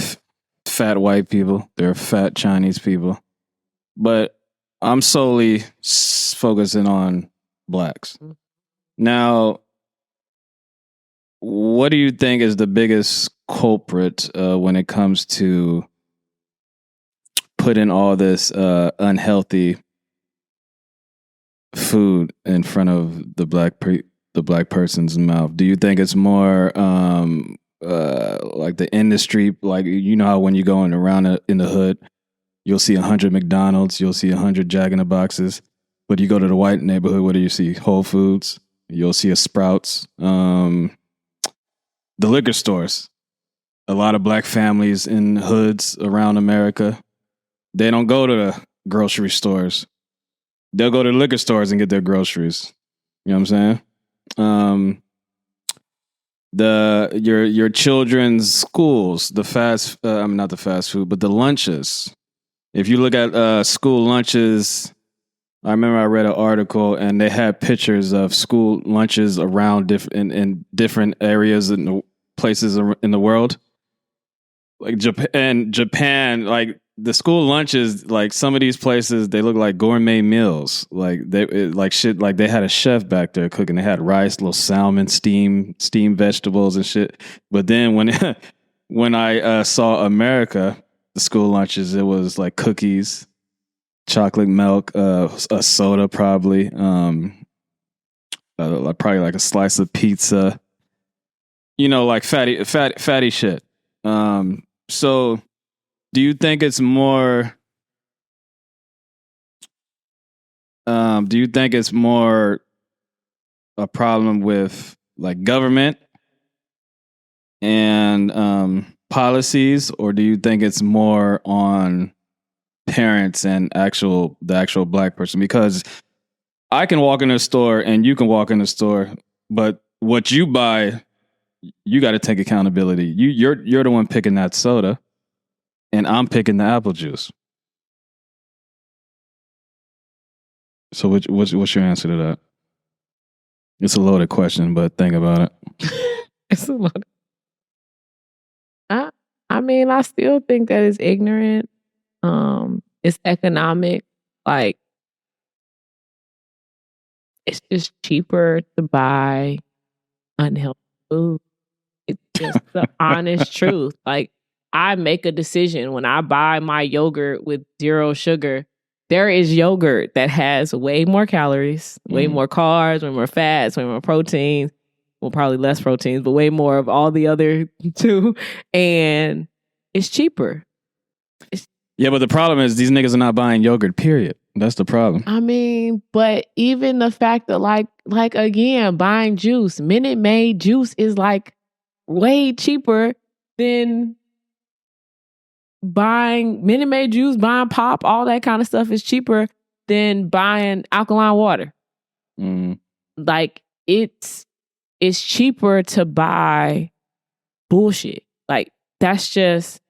fat white people, there are fat Chinese people, but I'm solely focusing on blacks. Now, what do you think is the biggest culprit when it comes to putting all this unhealthy food in front of the black person's mouth? Do you think it's more like the industry, like you know how when you going around in the hood, you'll see 100 McDonald's, you'll see 100 Jack in the Boxes, but you go to the white neighborhood, what do you see? Whole Foods, you'll see a Sprouts. The liquor stores, a lot of black families in hoods around America, they don't go to the grocery stores. They'll go to the liquor stores and get their groceries. You know what I'm saying? Your children's schools, not the fast food, but the lunches. If you look at school lunches, I remember I read an article and they had pictures of school lunches around in different areas in the places in the world. Like Japan, like the school lunches, like some of these places, they look like gourmet meals. Like like they had a chef back there cooking. They had rice, little salmon, steamed vegetables and shit. But then when I saw America, the school lunches, it was like cookies, chocolate milk, a soda probably, probably like a slice of pizza, you know, like fatty shit. So do you think it's more a problem with like government and policies, or do you think it's more on parents and the actual black person? Because I can walk in a store and you can walk in the store, but what you buy, you got to take accountability. You're the one picking that soda, and I'm picking the apple juice. So what's your answer to that? It's a loaded question, but think about it. It's a loaded. I mean, I still think that it's ignorant. It's economic. Like, it's just cheaper to buy unhealthy food. It's just the honest truth. Like, I make a decision when I buy my yogurt with 0 sugar. There is yogurt that has way more calories, way more carbs, way more fats, way more proteins. Well, probably less proteins, but way more of all the other two. And it's cheaper. Yeah, but the problem is these niggas are not buying yogurt, period. That's the problem. I mean, but even the fact that like again, buying juice, Minute Maid juice is like way cheaper than buying Minute Maid juice, buying pop, all that kind of stuff is cheaper than buying alkaline water. Like it's cheaper to buy bullshit. Like that's just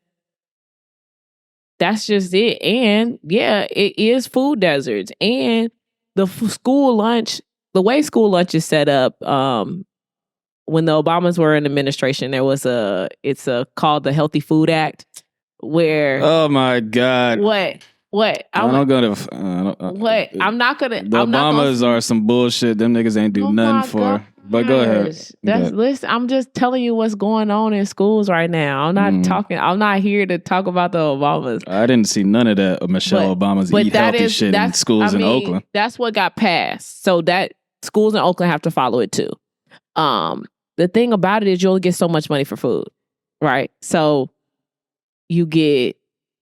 it. And yeah, it is food deserts. And the school lunch, the way school lunch is set up, when the Obamas were in administration, there was it's called the Healthy Food Act, where Oh my God. What? I'm not gonna. What? I'm not gonna. The Obamas are some bullshit. Them niggas ain't do nothing for. But go ahead. Listen, I'm just telling you what's going on in schools right now. I'm not talking. I'm not here to talk about the Obamas. I didn't see none of that. Michelle Obama's eat healthy shit in schools in Oakland. That's what got passed. So that schools in Oakland have to follow it too. The thing about it is you only get so much money for food, right? So they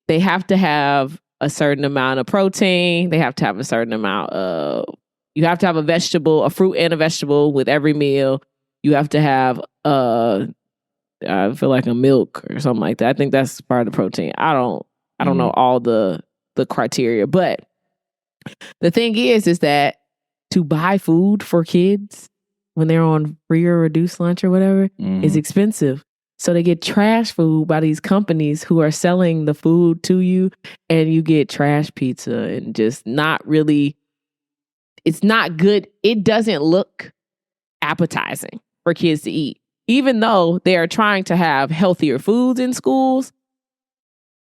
have to have a certain amount of protein. They have to have a certain amount of, you have to have a fruit and a vegetable with every meal. You have to have, I feel like a milk or something like that. I think that's part of the protein. I don't know all the criteria, but the thing is that to buy food for kids when they're on free or reduced lunch or whatever is expensive. So they get trash food by these companies who are selling the food to you, and you get trash pizza and just not really, it's not good. It doesn't look appetizing for kids to eat. Even though they are trying to have healthier foods in schools,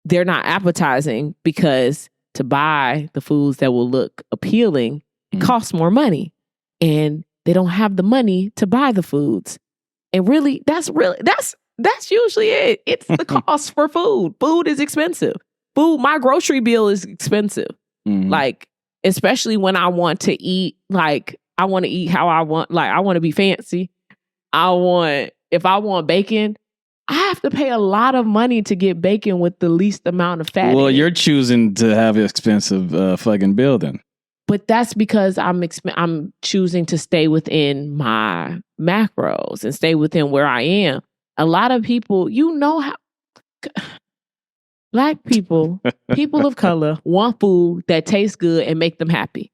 they're not appetizing because to buy the foods that will look appealing costs more money. And they don't have the money to buy the foods. And really, that's usually it. It's the cost for food. Food is expensive. My grocery bill is expensive. Like, especially when I want to eat, like, I want to eat how I want. Like, I want to be fancy. If I want bacon, I have to pay a lot of money to get bacon with the least amount of fat. Well, you're choosing to have an expensive fucking bill then. But that's because I'm choosing to stay within my macros and stay within where I am. A lot of people, how Black people, people of color, want food that tastes good and make them happy.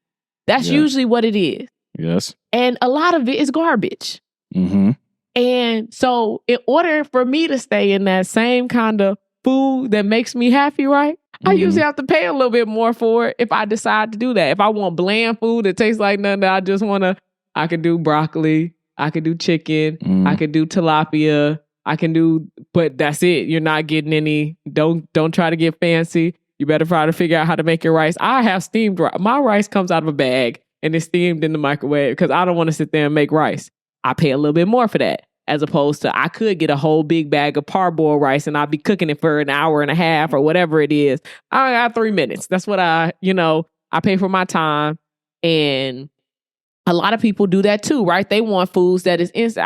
That's usually what it is. Yes. And a lot of it is garbage. Mm-hmm. And so in order for me to stay in that same kind of food that makes me happy, right? I usually have to pay a little bit more for it if I decide to do that. If I want bland food that tastes like nothing, I could do broccoli, I could do chicken, I could do tilapia, but that's it. You're not getting any, don't try to get fancy. You better try to figure out how to make your rice. I have steamed rice. My rice comes out of a bag and it's steamed in the microwave because I don't want to sit there and make rice. I pay a little bit more for that. As opposed to, I could get a whole big bag of parboiled rice and I'll be cooking it for an hour and a half or whatever it is. I got 3 minutes. That's what I pay for my time. And a lot of people do that too, right? They want foods that is instant.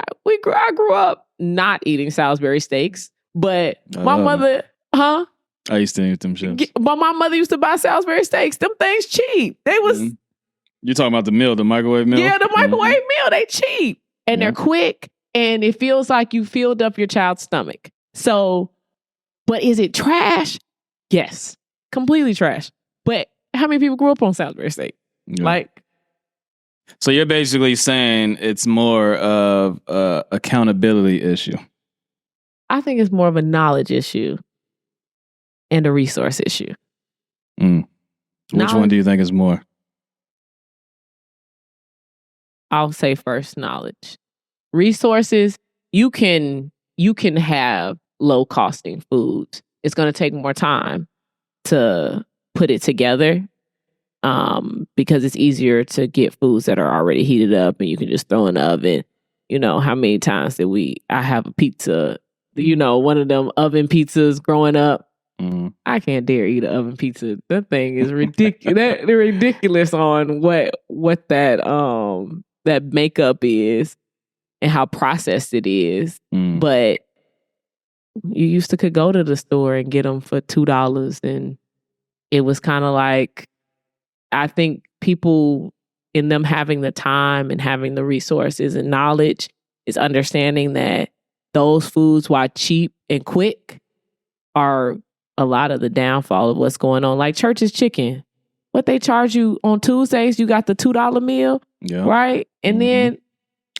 I grew up not eating Salisbury steaks, but my mother, I used to eat them shits. But my mother used to buy Salisbury steaks. Them things cheap. They was. You're talking about the meal, the microwave meal? Yeah, the microwave meal. They cheap. And they're quick, and it feels like you filled up your child's stomach. So, but is it trash? Yes, completely trash. But how many people grew up on Salisbury steak? Yeah. So you're basically saying it's more of a accountability issue. I think it's more of a knowledge issue and a resource issue. Which one do you think is more? I'll say first knowledge. Resources, you can have low costing foods. It's going to take more time to put it together because it's easier to get foods that are already heated up and you can just throw in the oven. You know, how many times I have a pizza, one of them oven pizzas growing up. I can't dare eat an oven pizza. That thing is ridiculous. They're ridiculous on what that makeup is and how processed it is. But you could go to the store and get them for $2. And it was kind of like, I think people in them having the time and having the resources and knowledge is understanding that those foods, while cheap and quick, are a lot of the downfall of what's going on. Like Church's Chicken. What they charge you on Tuesdays, you got the $2 meal, right? And then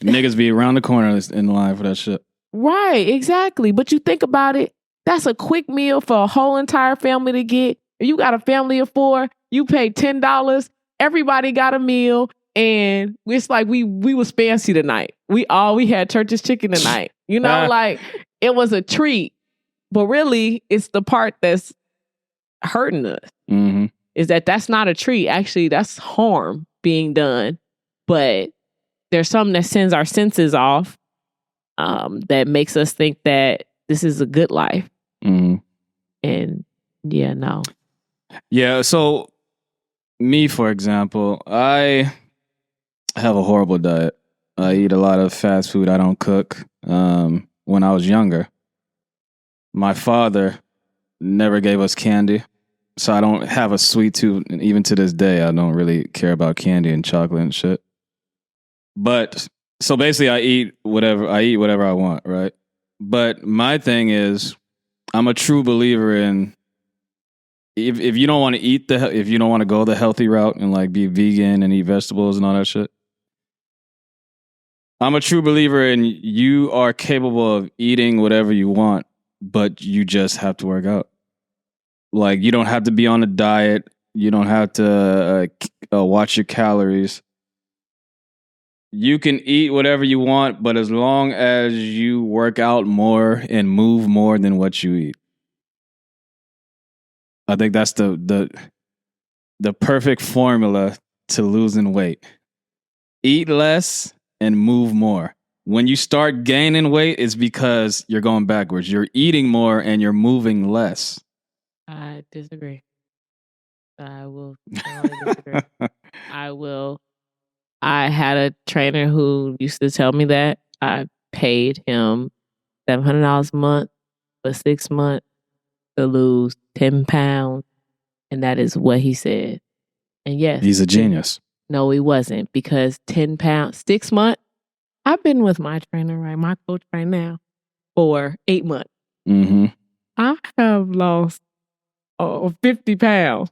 niggas be around the corner in line for that shit. Right, exactly. But you think about it, that's a quick meal for a whole entire family to get. If you got a family of 4, you pay $10. Everybody got a meal. And it's like we was fancy tonight. We had Church's chicken tonight. You know, like it was a treat. But really, it's the part that's hurting us. Mm-hmm. Is that's not a treat. Actually, that's harm being done. But there's something that sends our senses off that makes us think that this is a good life. Mm-hmm. And yeah, no. Yeah, so me, for example, I have a horrible diet. I eat a lot of fast food. I don't cook. When I was younger, my father never gave us candy. So I don't have a sweet tooth. And even to this day, I don't really care about candy and chocolate and shit. But so basically I eat whatever I want, right? But my thing is, I'm a true believer in if you don't want to if you don't want to go the healthy route and like be vegan and eat vegetables and all that shit, I'm a true believer in you are capable of eating whatever you want, but you just have to work out. Like, you don't have to be on a diet. You don't have to watch your calories. You can eat whatever you want, but as long as you work out more and move more than what you eat. I think that's the perfect formula to losing weight. Eat less and move more. When you start gaining weight, it's because you're going backwards. You're eating more and you're moving less. I disagree. I will totally disagree. I will. I had a trainer who used to tell me that. I paid him $700 a month for 6 months to lose 10 pounds. And that is what he said. And yes. He's a genius. No, he wasn't. Because 10 pounds, 6 months. I've been with my trainer, right? My coach right now for 8 months. Mm-hmm. I have lost 50 pounds.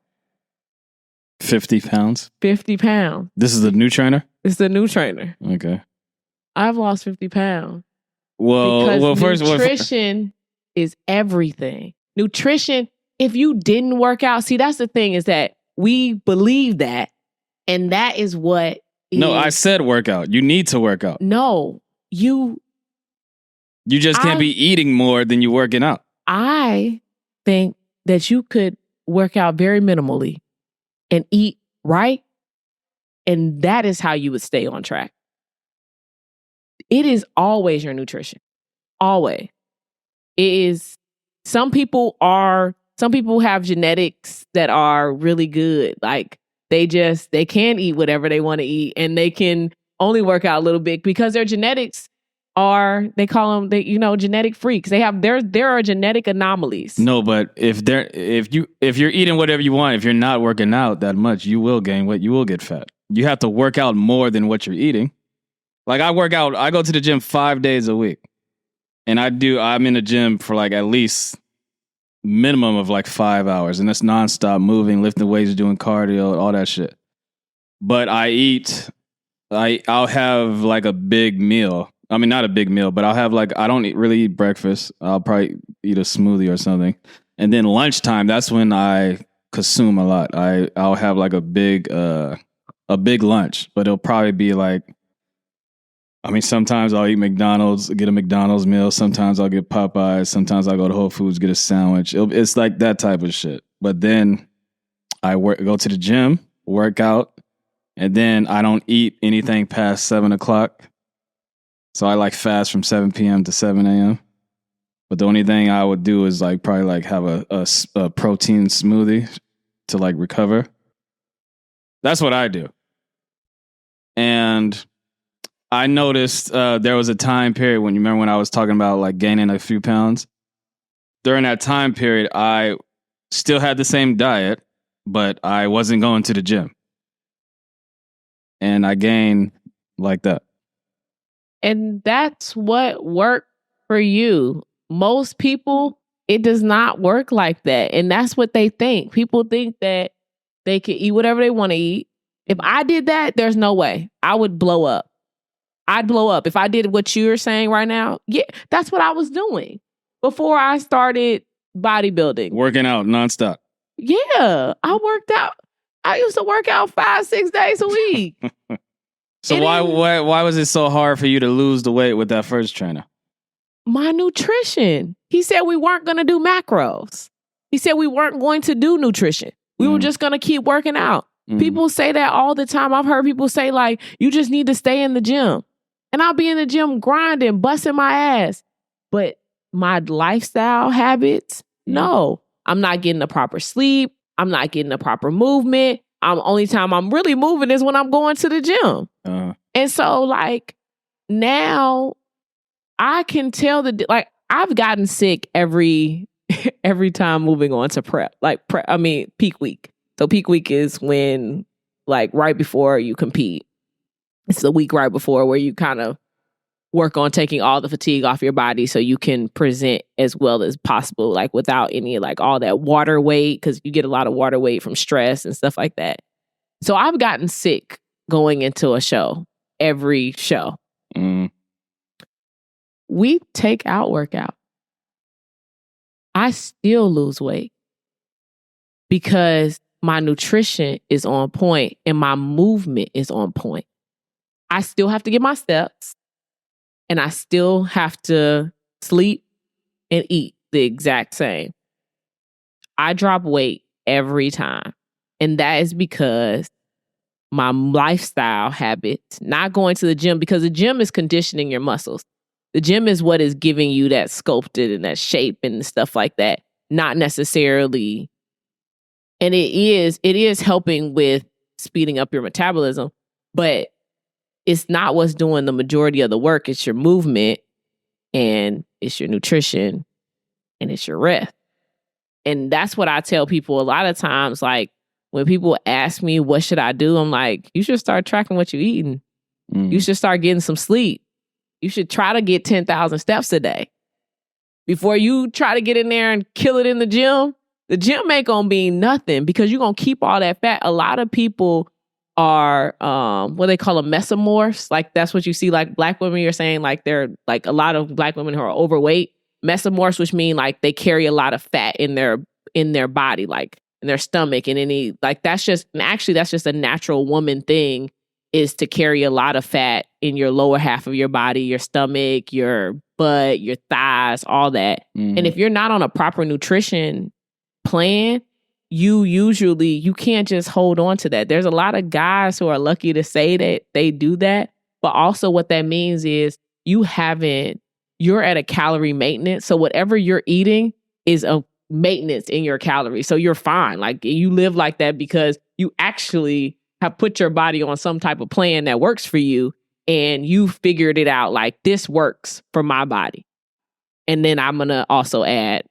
50 pounds? 50 pounds. This is the new trainer? It's the new trainer. Okay. I've lost 50 pounds. Well, first, nutrition is everything. Nutrition, if you didn't work out, see, that's the thing is that we believe that. And that is what No, I said workout. You need to work out. No, you just can't be eating more than you working out. I think that you could work out very minimally and eat right. And that is how you would stay on track. It is always your nutrition. Always. It is. Some people have genetics that are really good. Like they can eat whatever they want to eat and they can only work out a little bit because their genetics they call them genetic freaks. There are genetic anomalies. No, but if you're eating whatever you want, if you're not working out that much, you will gain weight. You will get fat. You have to work out more than what you're eating. Like I work out, I go to the gym 5 days a week. And I'm in the gym for like at least minimum of like 5 hours. And that's nonstop moving, lifting weights, doing cardio, all that shit. But I'll have like a big meal. I mean, not a big meal, but I don't really eat breakfast. I'll probably eat a smoothie or something. And then lunchtime, that's when I consume a lot. I'll have like a big lunch, but it'll probably be like, I mean, sometimes I'll eat McDonald's, get a McDonald's meal. Sometimes I'll get Popeyes. Sometimes I'll go to Whole Foods, get a sandwich. It's like that type of shit. But then I go to the gym, work out, and then I don't eat anything past 7 o'clock. So I like fast from 7 p.m. to 7 a.m. But the only thing I would do is like probably like have a protein smoothie to like recover. That's what I do. And I noticed there was a time period when I was talking about like gaining a few pounds. During that time period, I still had the same diet, but I wasn't going to the gym. And I gained like that. And that's what worked for you. Most people, it does not work like that. And that's what they think. People think that they can eat whatever they want to eat. If I did that, there's no way. I would blow up. I'd blow up. If I did what you're saying right now, yeah, that's what I was doing before I started bodybuilding. Working out nonstop. Yeah, I worked out. I used to work out 5-6 days a week. So why was it so hard for you to lose the weight with that first trainer? My nutrition. He said we weren't going to do macros. He said we weren't going to do nutrition. We were just going to keep working out. People say that all the time. I've heard people say like, you just need to stay in the gym. And I'll be in the gym grinding, busting my ass. But my lifestyle habits, no. I'm not getting the proper sleep. I'm not getting the proper movement. Only time I'm really moving is when I'm going to the gym. And so like now I can tell I've gotten sick every time moving on to peak week. So peak week is when like right before you compete. It's the week right before where you kind of work on taking all the fatigue off your body so you can present as well as possible, like without any like all that water weight, because you get a lot of water weight from stress and stuff like that. So I've gotten sick going into a show, every show. We take out workout. I still lose weight because my nutrition is on point and my movement is on point. I still have to get my steps and I still have to sleep and eat the exact same. I drop weight every time. And that is because my lifestyle habits, not going to the gym, because the gym is conditioning your muscles. The gym is what is giving you that sculpted and that shape and stuff like that. Not necessarily. And it is helping with speeding up your metabolism, but it's not what's doing the majority of the work. It's your movement and it's your nutrition and it's your rest. And that's what I tell people a lot of times. Like when people ask me, what should I do? I'm like, you should start tracking what you're eating. You should start getting some sleep. You should try to get 10,000 steps a day. Before you try to get in there and kill it in the gym ain't gonna be nothing because you're gonna keep all that fat. A lot of people are what they call a mesomorphs. Like that's what you see, like black women, you're saying like they're like a lot of black women who are overweight. Mesomorphs, which mean like they carry a lot of fat in their body, like in their stomach and any like that's just a natural woman thing, is to carry a lot of fat in your lower half of your body, your stomach, your butt, your thighs, all that. And if you're not on a proper nutrition plan, you can't just hold on to that. There's a lot of guys who are lucky to say that they do that, but also what that means is you're at a calorie maintenance. So whatever you're eating is a maintenance in your calories. So you're fine. Like you live like that because you actually have put your body on some type of plan that works for you and you figured it out like this works for my body. And then I'm going to also add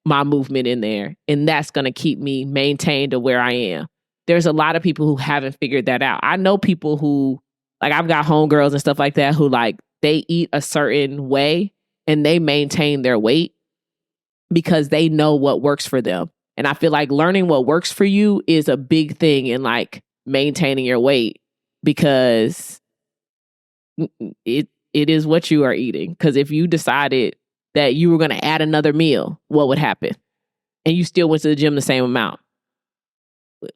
my movement in there. And that's going to keep me maintained to where I am. There's a lot of people who haven't figured that out. I know people who, like I've got homegirls and stuff like that who like they eat a certain way and they maintain their weight because they know what works for them. And I feel like learning what works for you is a big thing in like maintaining your weight because it is what you are eating. Because if you decided that you were going to add another meal, what would happen? And you still went to the gym the same amount.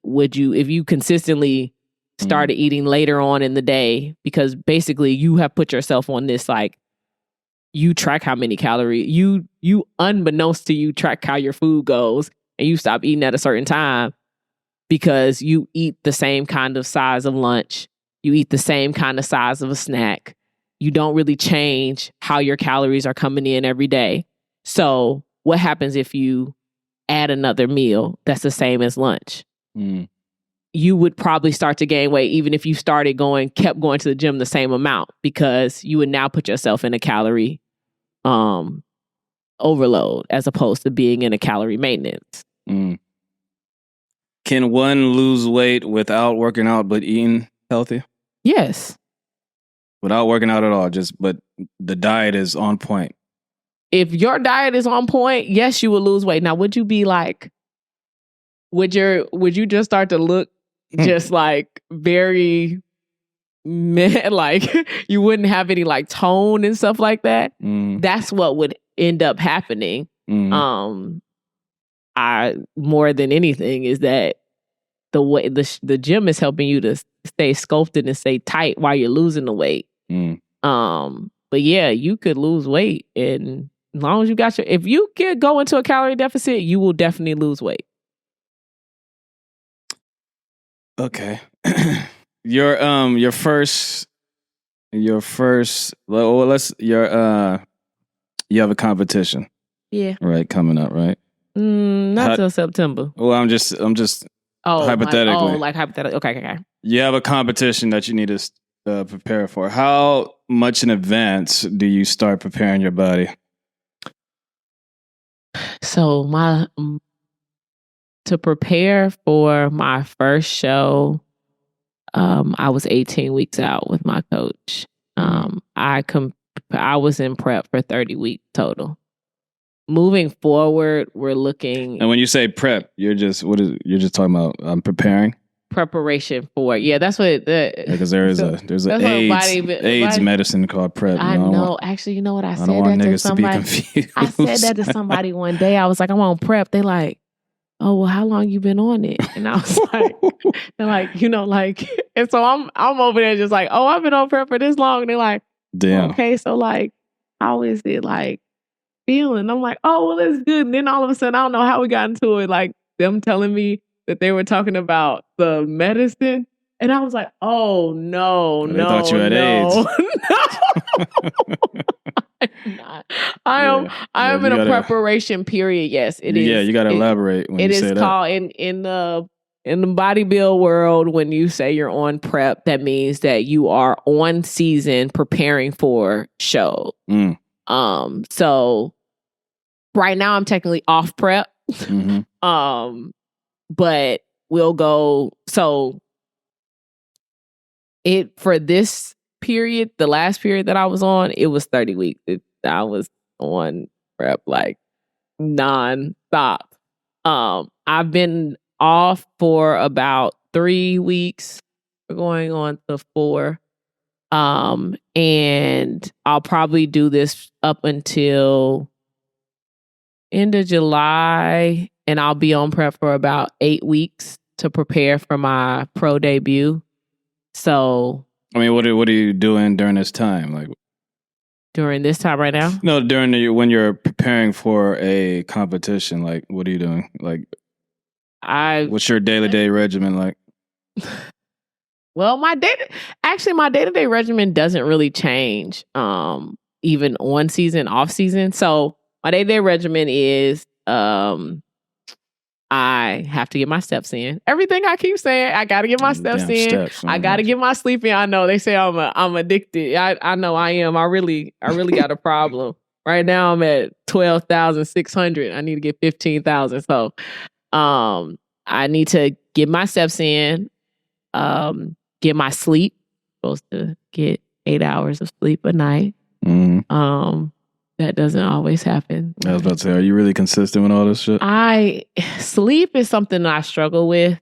Would you, if you consistently started eating later on in the day, because basically you have put yourself on this, like you track how many calories, you unbeknownst to you track how your food goes and you stop eating at a certain time because you eat the same kind of size of lunch. You eat the same kind of size of a snack. You don't really change how your calories are coming in every day. So what happens if you add another meal that's the same as lunch? You would probably start to gain weight even if you kept going to the gym the same amount because you would now put yourself in a calorie overload as opposed to being in a calorie maintenance. Can one lose weight without working out but eating healthy? Yes. Without working out at all, but the diet is on point. If your diet is on point, yes, you will lose weight. Now, would you be like, would you just start to look just like very, like you wouldn't have any like tone and stuff like that? That's what would end up happening. I more than anything is that the way the gym is helping you to stay sculpted and stay tight while you're losing the weight. But yeah, you could lose weight, and as long as you got if you can go into a calorie deficit, you will definitely lose weight. Okay. Your first well, you have a competition. Yeah. Right, coming up, right? Not till September. Well, I'm just hypothetically. Like hypothetically. Okay. You have a competition that you need to prepare for. How much in advance do you start preparing your body? So to prepare for my first show, I was 18 weeks out with my coach. I was in prep for 30 weeks total. Moving forward, we're looking. And when you say prep, you're just talking about preparing? Preparation for that's what because there's an AIDS medicine called prep. I know. Actually, you know what I said? I don't want niggas to be confused. I said that to somebody one day. I was like, I'm on prep. They like, oh well, how long you been on it? And I was like, they're like, and so I'm over there just like, oh, I've been on prep for this long. And they're like, damn. Okay, so like, how is it like feeling? I'm like, oh well, it's good. And then all of a sudden, I don't know how we got into it. Like them telling me that they were talking about the medicine. And I was like, oh, no. They thought you had AIDS. No. I am in a preparation period. Yes, it is. Yeah, you got to elaborate when you say that. It is called, in the bodybuild world, when you say you're on prep, that means that you are on season preparing for show. So right now I'm technically off prep. Mm-hmm. But we'll go. So for this period, the last period that I was on, it was 30 weeks. I was on prep like nonstop. I've been off for about 3 weeks. We're going on to 4. And I'll probably do this up until end of July. And I'll be on prep for about 8 weeks to prepare for my pro debut. So, I mean, what are you doing during this time? Like during this time right now? No, when you're preparing for a competition. Like, what are you doing? Like, what's your day-to-day regimen like? Well, my day-to-day regimen doesn't really change, even on season, off season. So my day-to-day regimen is, I have to get my steps in. Everything I keep saying, I got to get my steps in. I got to get my sleep in. I know they say I'm addicted. I know I am. I really got a problem. Right now I'm at 12,600. I need to get 15,000. So, I need to get my steps in, get my sleep. Supposed to get 8 hours of sleep a night. Mm-hmm. That doesn't always happen. I was about to say, are you really consistent with all this shit? Sleep is something that I struggle with,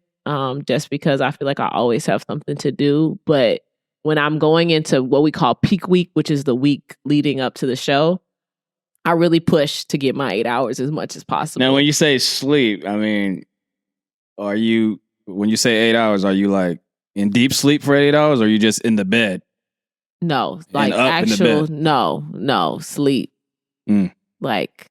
just because I feel like I always have something to do. But when I'm going into what we call peak week, which is the week leading up to the show, I really push to get my 8 hours as much as possible. Now, when you say sleep, I mean, when you say 8 hours, are you like in deep sleep for 8 hours, or are you just in the bed? No, like actual, no, sleep. Like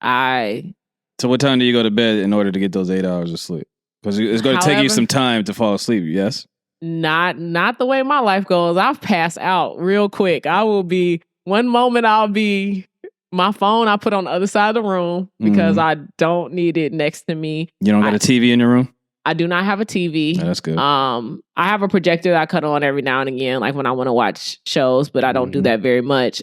So what time do you go to bed in order to get those 8 hours of sleep? Because it's going to take you some time to fall asleep, yes? Not the way my life goes. I'll pass out real quick. One moment I'll be, my phone I put on the other side of the room because I don't need it next to me. You don't got a TV in your room? I do not have a TV. Oh, that's good. I have a projector that I cut on every now and again, like when I want to watch shows, but I don't do that very much.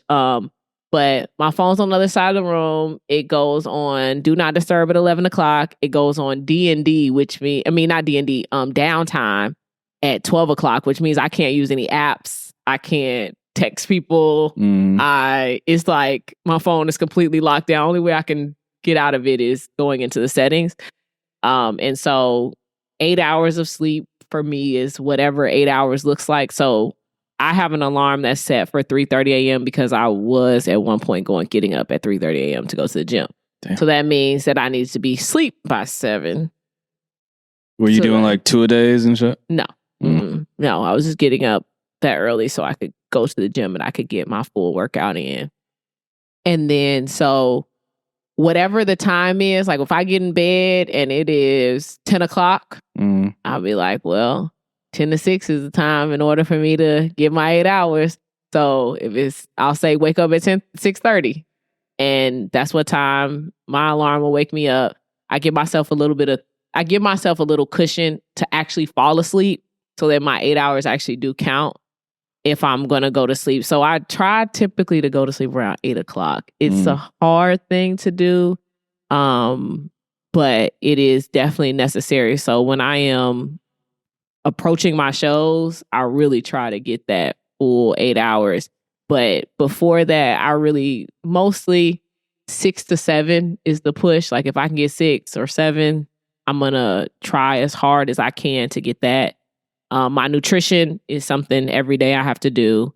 But my phone's on the other side of the room. It goes on Do Not Disturb at 11 o'clock. It goes on D&D, not D&D, downtime at 12 o'clock, which means I can't use any apps. I can't text people. It's like my phone is completely locked down. Only way I can get out of it is going into the settings. And so 8 hours of sleep for me is whatever 8 hours looks like. So I have an alarm that's set for 3:30 a.m. because I was at one point getting up at 3:30 a.m. to go to the gym. Damn. So that means that I need to be asleep by 7. Were you doing like 2-a-days and shit? No. No, I was just getting up that early so I could go to the gym and I could get my full workout in. And then, so whatever the time is, like if I get in bed and it is 10 o'clock, I'll be like, well, 10 to 6 is the time in order for me to get my 8 hours. So if it's, I'll say wake up at 6:30. And that's what time my alarm will wake me up. I give myself a little cushion to actually fall asleep so that my 8 hours actually do count if I'm going to go to sleep. So I try typically to go to sleep around 8 o'clock. It's a hard thing to do, but it is definitely necessary. So when I am approaching my shows, I really try to get that full 8 hours. But before that, I really mostly 6 to 7 is the push. Like if I can get 6 or 7, I'm going to try as hard as I can to get that. My nutrition is something every day I have to do.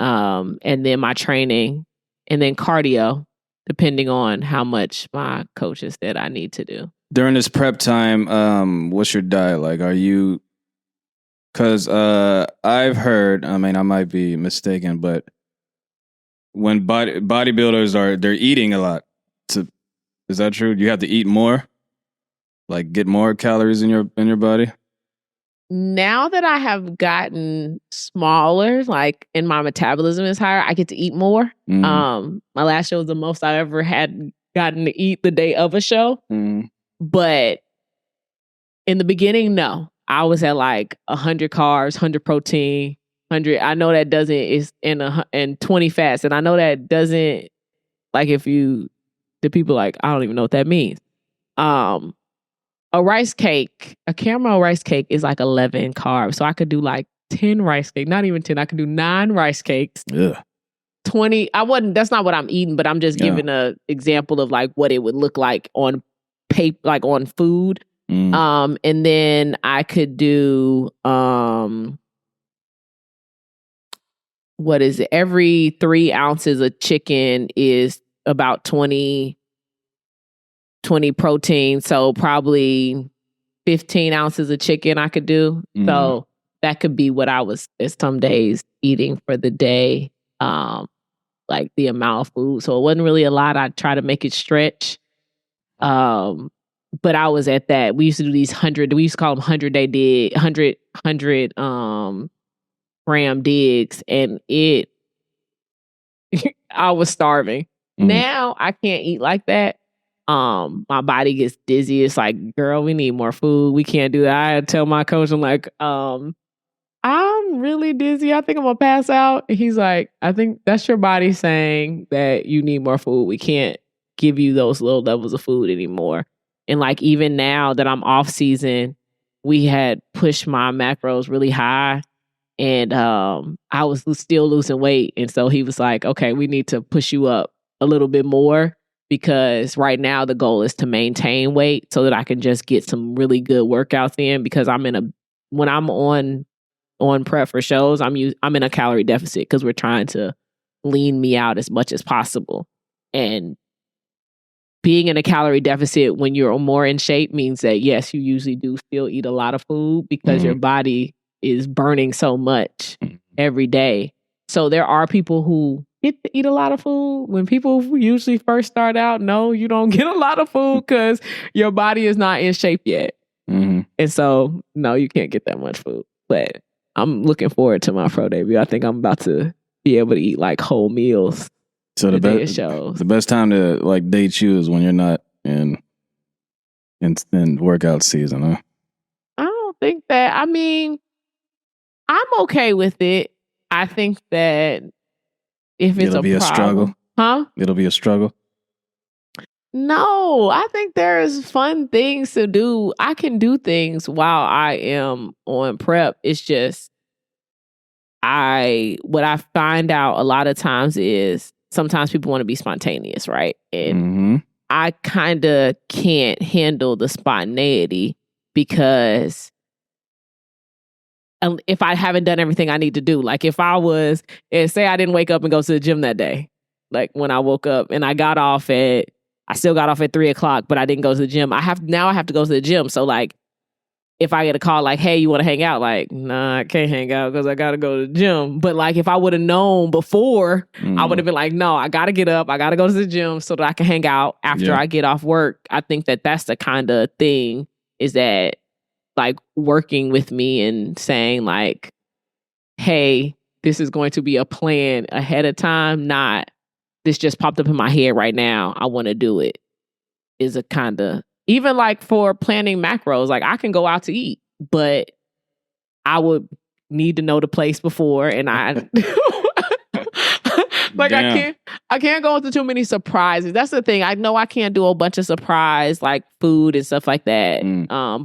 And then my training and then cardio, depending on how much my coaches said I need to do. During this prep time, what's your diet like? Are you, because I've heard, I mean, I might be mistaken, but when bodybuilders they're eating a lot. Is that true? You have to eat more? Like get more calories in your body? Now that I have gotten smaller, like, and my metabolism is higher, I get to eat more. My last show was the most I ever had gotten to eat the day of a show. But in the beginning, no. I was at like 100 carbs, 100 protein, 100. I know that doesn't, is and 20 fats. And I know that doesn't, like the people like, I don't even know what that means. A rice cake, a caramel rice cake is like 11 carbs. So I could do like 10 rice cakes, not even 10. I could do 9 rice cakes. Yeah. 20. That's not what I'm eating, but I'm just giving an example of like what it would look like on paper, like on food. And then I could do, what is it? Every 3 ounces of chicken is about 20 protein. So probably 15 ounces of chicken I could do. So that could be what I was some days eating for the day. Like the amount of food. So it wasn't really a lot. I try to make it stretch. But I was at that. We used to do these 100, we used to call them 100-day dig, 100 gram digs. And I was starving. Now I can't eat like that. My body gets dizzy. It's like, girl, we need more food. We can't do that. I tell my coach, I'm like, I'm really dizzy. I think I'm gonna pass out. And he's like, I think that's your body saying that you need more food. We can't give you those low levels of food anymore. And like, even now that I'm off season, we had pushed my macros really high and I was still losing weight. And so he was like, okay, we need to push you up a little bit more because right now the goal is to maintain weight so that I can just get some really good workouts in because when I'm on prep for shows, I'm in a calorie deficit because we're trying to lean me out as much as possible. And being in a calorie deficit when you're more in shape means that, yes, you usually do still eat a lot of food because your body is burning so much every day. So there are people who get to eat a lot of food. When people usually first start out, no, you don't get a lot of food because your body is not in shape yet. And so, no, you can't get that much food. But I'm looking forward to my pro debut. I think I'm about to be able to eat like whole meals. So the best time to like date you is when you're not in workout season, huh? I don't think that. I mean, I'm okay with it. I think that if it's It'll be a struggle. Huh? It'll be a struggle. No, I think there's fun things to do. I can do things while I am on prep. It's just what I find out a lot of times is sometimes people want to be spontaneous, right? And I kind of can't handle the spontaneity because if I haven't done everything I need to do, like if I was, say I didn't wake up and go to the gym that day, like when I woke up and I still got off at 3 o'clock, but I didn't go to the gym. I have to go to the gym. So like, if I get a call like, hey, you want to hang out? Like, nah, I can't hang out because I got to go to the gym. But like, if I would have known before, I would have been like, no, I got to get up. I got to go to the gym so that I can hang out after I get off work. I think that that's the kind of thing is that like working with me and saying like, hey, this is going to be a plan ahead of time, not this just popped up in my head right now. I want to do it is a kind of, even like for planning macros, like I can go out to eat, but I would need to know the place before. And I like, I can't go into too many surprises. That's the thing. I know I can't do a bunch of surprise, like food and stuff like that.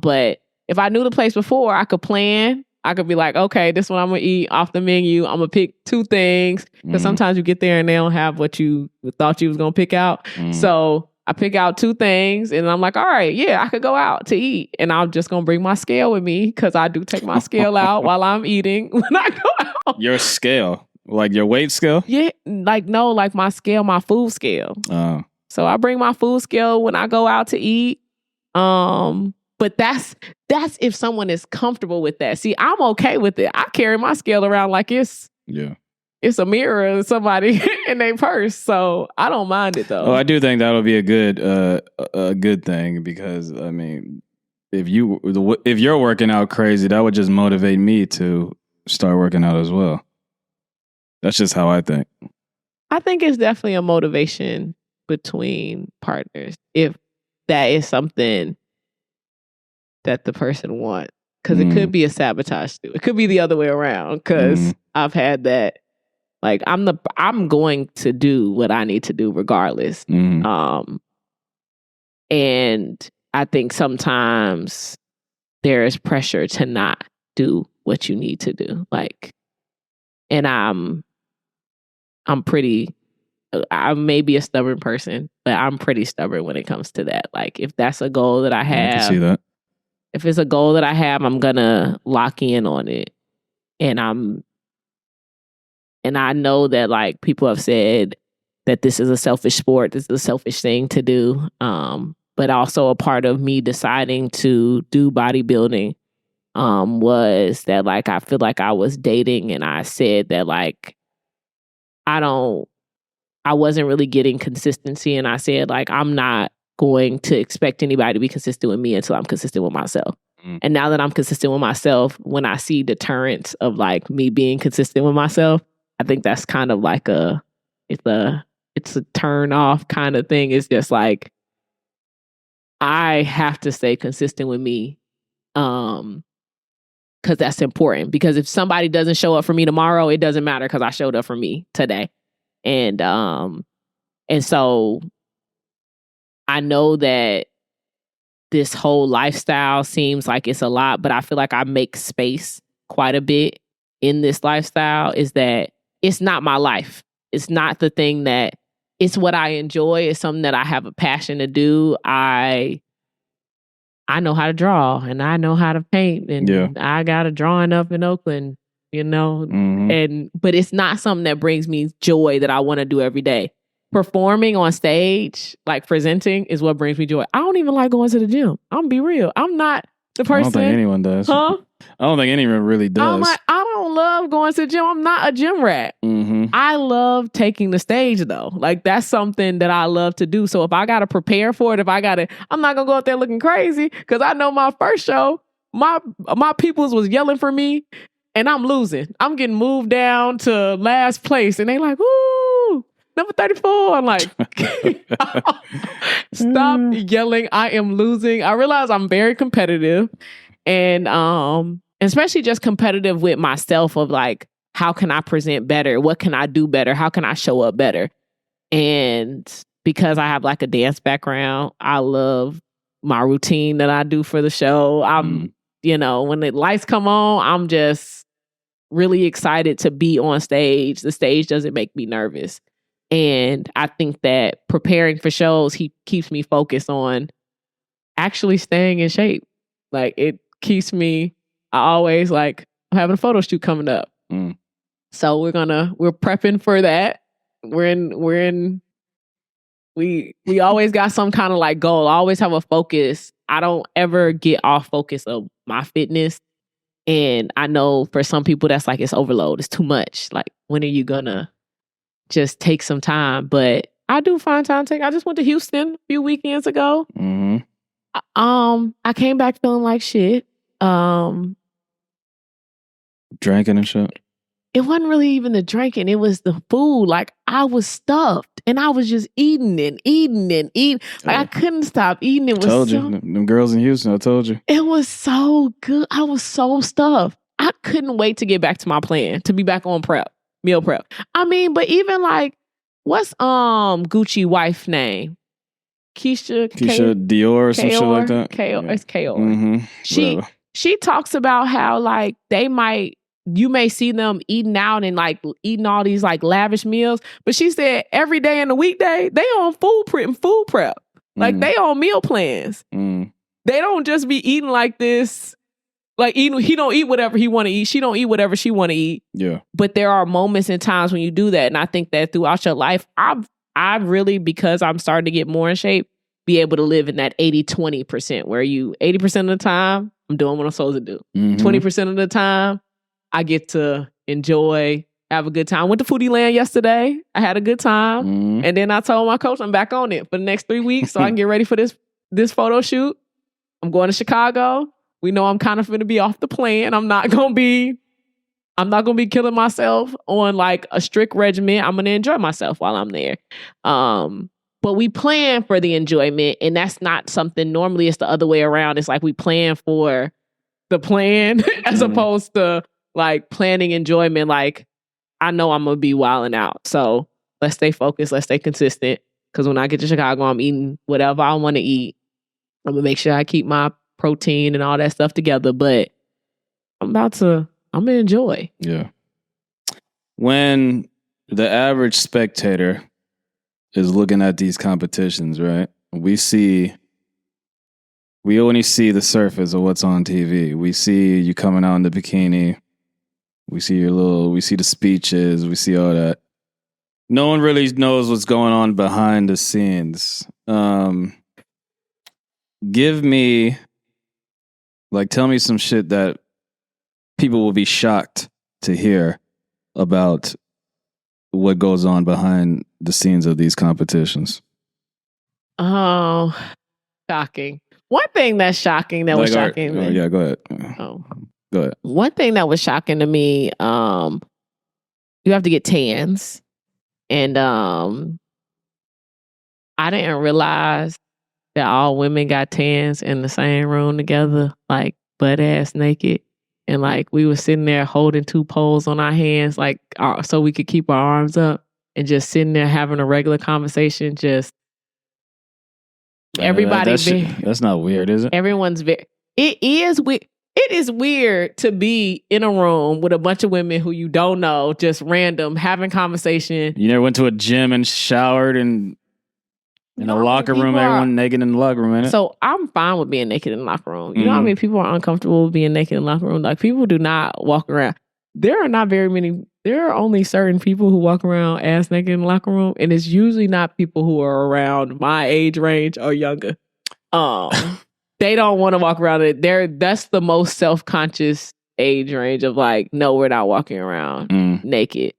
But if I knew the place before, I could plan. I could be like, okay, this one I'm going to eat off the menu. I'm going to pick 2 things. Because sometimes you get there and they don't have what you thought you was going to pick out. So I pick out 2 things and I'm like, all right, yeah, I could go out to eat. And I'm just going to bring my scale with me because I do take my scale out while I'm eating when I go out. Your scale? Like your weight scale? Yeah, like no, like my scale, my food scale. Oh. So I bring my food scale when I go out to eat. But that's if someone is comfortable with that. See, I'm okay with it. I carry my scale around like it's a mirror of somebody in their purse. So I don't mind it though. Oh, I do think that'll be a good thing because I mean, if you're working out crazy, that would just motivate me to start working out as well. That's just how I think. I think it's definitely a motivation between partners if that is something that the person wants. Because it could be a sabotage too. It could be the other way around. Because I've had that. Like I'm going to do what I need to do regardless. And I think sometimes there is pressure to not do what you need to do. Like, and I may be a stubborn person, but I'm pretty stubborn when it comes to that. Like if that's a goal that I have, I can see that. If it's a goal that I have, I'm gonna lock in on it. And I know that like people have said that this is a selfish sport, this is a selfish thing to do. But also a part of me deciding to do bodybuilding was that like I feel like I was dating and I said that like I wasn't really getting consistency, and I said like I'm not going to expect anybody to be consistent with me until I'm consistent with myself. And now that I'm consistent with myself, when I see deterrents of like me being consistent with myself, I think that's kind of like it's a turn off kind of thing. It's just like I have to stay consistent with me. Because that's important. Because if somebody doesn't show up for me tomorrow, it doesn't matter because I showed up for me today. And so I know that this whole lifestyle seems like it's a lot, but I feel like I make space quite a bit in this lifestyle. Is that it's not my life. It's not the thing that it's what I enjoy. It's something that I have a passion to do. I know how to draw and I know how to paint and I got a drawing up in Oakland, you know, but it's not something that brings me joy that I want to do every day. Performing on stage, like presenting, is what brings me joy. I don't even like going to the gym. I'm gonna be real. I'm not the person. I don't think anyone does. Huh? I don't think anyone really does. I don't love going to the gym. I'm not a gym rat. I love taking the stage though. Like that's something that I love to do. So if I gotta prepare for it, I'm not gonna go out there looking crazy because I know my first show, my peoples was yelling for me and I'm losing. I'm getting moved down to last place and they like, ooh, number 34. I'm like, stop yelling. I am losing. I realize I'm very competitive and especially just competitive with myself of like, how can I present better? What can I do better? How can I show up better? And because I have like a dance background, I love my routine that I do for the show. I'm, you know, when the lights come on, I'm just really excited to be on stage. The stage doesn't make me nervous. And I think that preparing for shows, he keeps me focused on actually staying in shape. Like it keeps me, I always like, I'm having a photo shoot coming up. So we're prepping for that. We always got some kind of like goal. I always have a focus. I don't ever get off focus of my fitness. And I know for some people that's like, it's overload. It's too much. Like, when are you gonna just take some time? But I do find time to take. I just went to Houston a few weekends ago. Mm-hmm. I came back feeling like shit. Drinking and shit. It wasn't really even the drinking. It was the food. Like, I was stuffed and I was just eating and eating and eating. Like, I couldn't stop eating. It was told you. Them girls in Houston, I told you. It was so good. I was so stuffed. I couldn't wait to get back to my plan, to be back on meal prep. I mean, but even like, what's Gucci wife name? Keisha Dior or some shit like that. It's K.O. Mm-hmm. She talks about how like you may see them eating out and like eating all these like lavish meals, but she said every day in the weekday they on food prep. Like they on meal plans. They don't just be eating like this. Like he don't eat whatever he want to eat. She don't eat whatever she want to eat. Yeah. But there are moments and times when you do that, and I think that throughout your life, I really, because I'm starting to get more in shape, be able to live in that 80-20%, where 80% of the time I'm doing what I'm supposed to do. 20% of the time I get to enjoy, have a good time. Went to Foodie Land yesterday. I had a good time. And then I told my coach I'm back on it for the next 3 weeks so I can get ready for this photo shoot. I'm going to Chicago. We know I'm kind of going to be off the plan. I'm not going to be killing myself on like a strict regimen. I'm going to enjoy myself while I'm there. But we plan for the enjoyment, and that's not something, normally it's the other way around. It's like we plan for the plan as opposed to like planning enjoyment. Like, I know I'm going to be wilding out. So let's stay focused. Let's stay consistent. Because when I get to Chicago, I'm eating whatever I want to eat. I'm going to make sure I keep my protein and all that stuff together. But I'm going to enjoy. Yeah. When the average spectator is looking at these competitions, right? We only see the surface of what's on TV. We see you coming out in the bikini. We see the speeches. We see all that. No one really knows what's going on behind the scenes. Tell me some shit that people will be shocked to hear about what goes on behind the scenes of these competitions. Oh, shocking. One thing that's shocking that was shocking. Yeah, go ahead. Oh. Go ahead. One thing that was shocking to me, you have to get tans. And I didn't realize that all women got tans in the same room together, like butt ass naked. And like we were sitting there holding 2 poles on our hands, like so we could keep our arms up, and just sitting there having a regular conversation. Just everybody. That's not weird, is it? Everyone's very. It is weird. It is weird to be in a room with a bunch of women who you don't know, just random, having conversation. You never went to a gym and showered and in a locker room, everyone naked in the locker room, innit? So I'm fine with being naked in the locker room. You know how many people are uncomfortable with being naked in the locker room? Like, people do not walk around. There are only certain people who walk around ass naked in the locker room, and it's usually not people who are around my age range or younger. They don't want to walk around it. That's the most self-conscious age range of like, no, we're not walking around naked.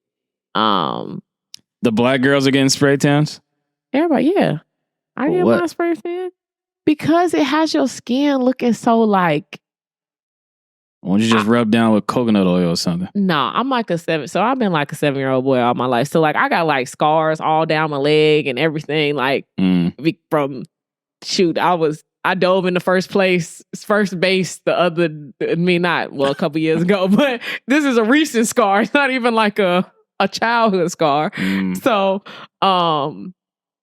The black girls are getting spray tans? Everybody, yeah. I get my spray tan because it has your skin looking so like. Why don't you just rub down with coconut oil or something? No, I'm like I've been like a 7-year-old boy all my life. So like I got like scars all down my leg and everything. Like from I dove in the first base a couple years ago, but this is a recent scar. It's not even like a childhood scar. So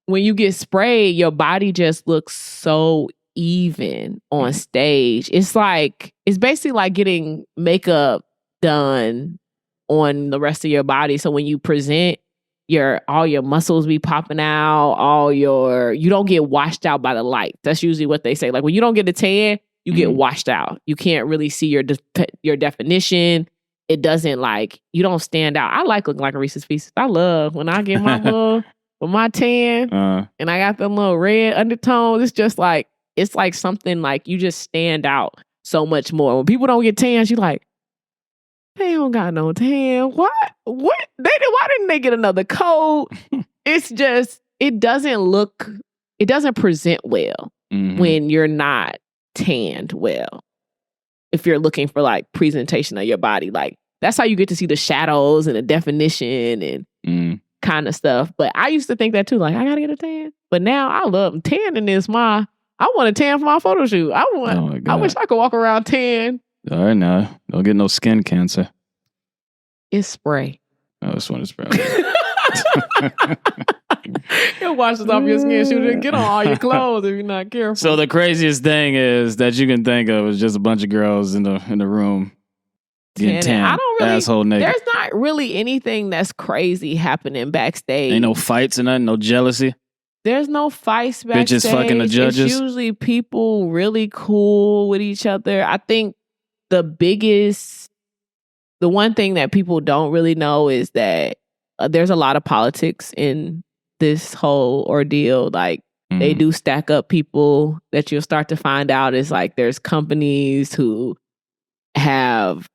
when you get sprayed, your body just looks so even on stage. It's basically like getting makeup done on the rest of your body. So when you present, all your muscles be popping out, you don't get washed out by the light. That's usually what they say. Like when you don't get a tan, you get washed out. You can't really see your definition. It doesn't you don't stand out. I like looking like a Reese's Pieces. I love when I get my with my tan and I got the little red undertones. It's just it's like something like you just stand out. so much more. When people don't get tans, you like, they don't got no tan. What? Why didn't they get another coat? It's just, it doesn't present well when you're not tanned well. If you're looking for like presentation of your body, like that's how you get to see the shadows and the definition and kind of stuff. But I used to think that too, like I gotta get a tan. But now I love tanning I want a tan for my photo shoot. I wish I could walk around tan. All right, now don't get no skin cancer. It's spray. I just want to spray. You'll wash it off your skin, shoot it, and get on all your clothes if you're not careful. So the craziest thing is that you can think of is just a bunch of girls in the room getting tan. I don't really, asshole naked. There's not really anything that's crazy happening backstage. Ain't no fights or nothing, no jealousy. There's no fights backstage. Bitches fucking the judges. It's usually people really cool with each other. I think the one thing that people don't really know is that there's a lot of politics in this whole ordeal. Like they do stack up people that you'll start to find out is like there's companies who have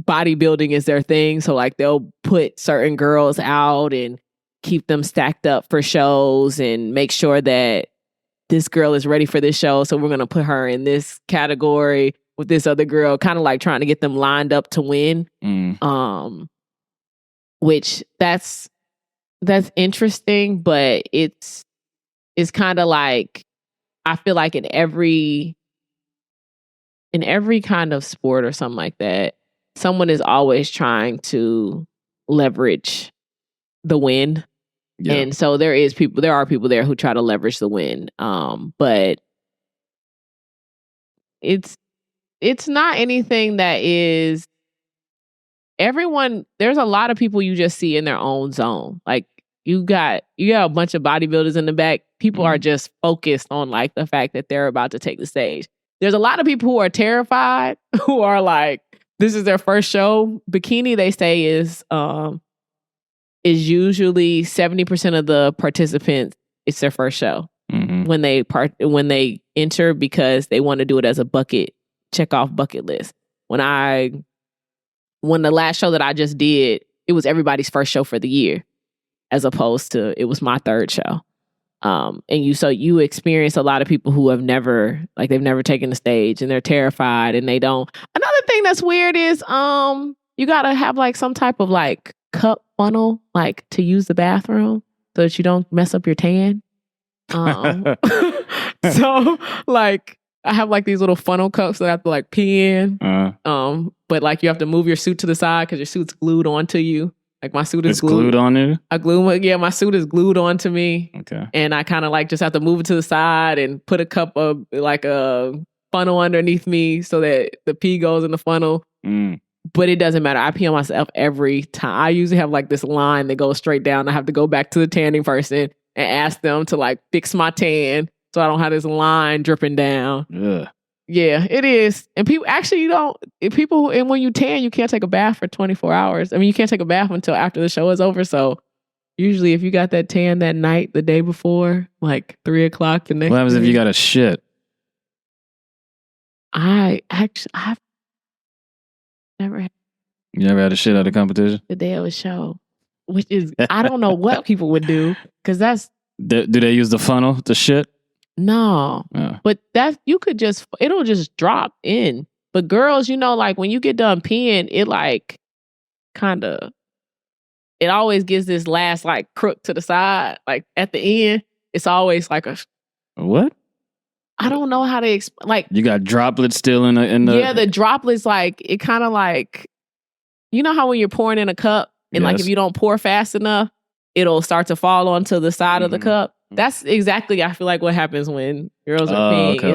bodybuilding is their thing. So like they'll put certain girls out and keep them stacked up for shows and make sure that this girl is ready for this show. So we're going to put her in this category with this other girl, kind of like trying to get them lined up to win. Which that's interesting, but it's kind of like, I feel like in every kind of sport or something like that, someone is always trying to leverage the win. Yeah. And so there are people there who try to leverage the win. But it's not anything that is there's a lot of people you just see in their own zone. Like you got a bunch of bodybuilders in the back. People are just focused on like the fact that they're about to take the stage. There's a lot of people who are terrified, who are like, this is their first show. Bikini, they say, is usually 70% of the participants, it's their first show when they enter, because they want to do it as a check off bucket list. When the last show that I just did, it was everybody's first show for the year, as opposed to it was my third show. And you experience a lot of people who they've never taken the stage and they're terrified and they don't. Another thing that's weird is you gotta have like some type of like cup funnel like to use the bathroom so that you don't mess up your tan. So like I have like these little funnel cups that I have to like pee in. But like you have to move your suit to the side because your suit's glued onto you. Like my suit is glued on you? My suit is glued onto me. Okay. And I kind of like just have to move it to the side and put a cup of like a funnel underneath me so that the pee goes in the funnel. But it doesn't matter. I pee on myself every time. I usually have like this line that goes straight down. I have to go back to the tanning person and ask them to like fix my tan so I don't have this line dripping down. Ugh. Yeah, it is. And people actually and when you tan, you can't take a bath for 24 hours. I mean, you can't take a bath until after the show is over. So usually if you got that tan that night, the day before, like 3:00 the next What happens if you got a shit? I've never had. You never had a shit at a competition? The day of a show. Which is, I don't know what people would do. Because that's... Do they use the funnel to shit? No. But it'll just drop in. But girls, like when you get done peeing, it like kind of, it always gives this last like crook to the side. Like at the end, it's always like a... What? I don't know how to explain. Like, you got droplets still in the... Yeah, the droplets, like, it kind of like... You know how when you're pouring in a cup, and like if you don't pour fast enough, it'll start to fall onto the side of the cup? That's exactly, I feel like, what happens when girls are peeing. Okay,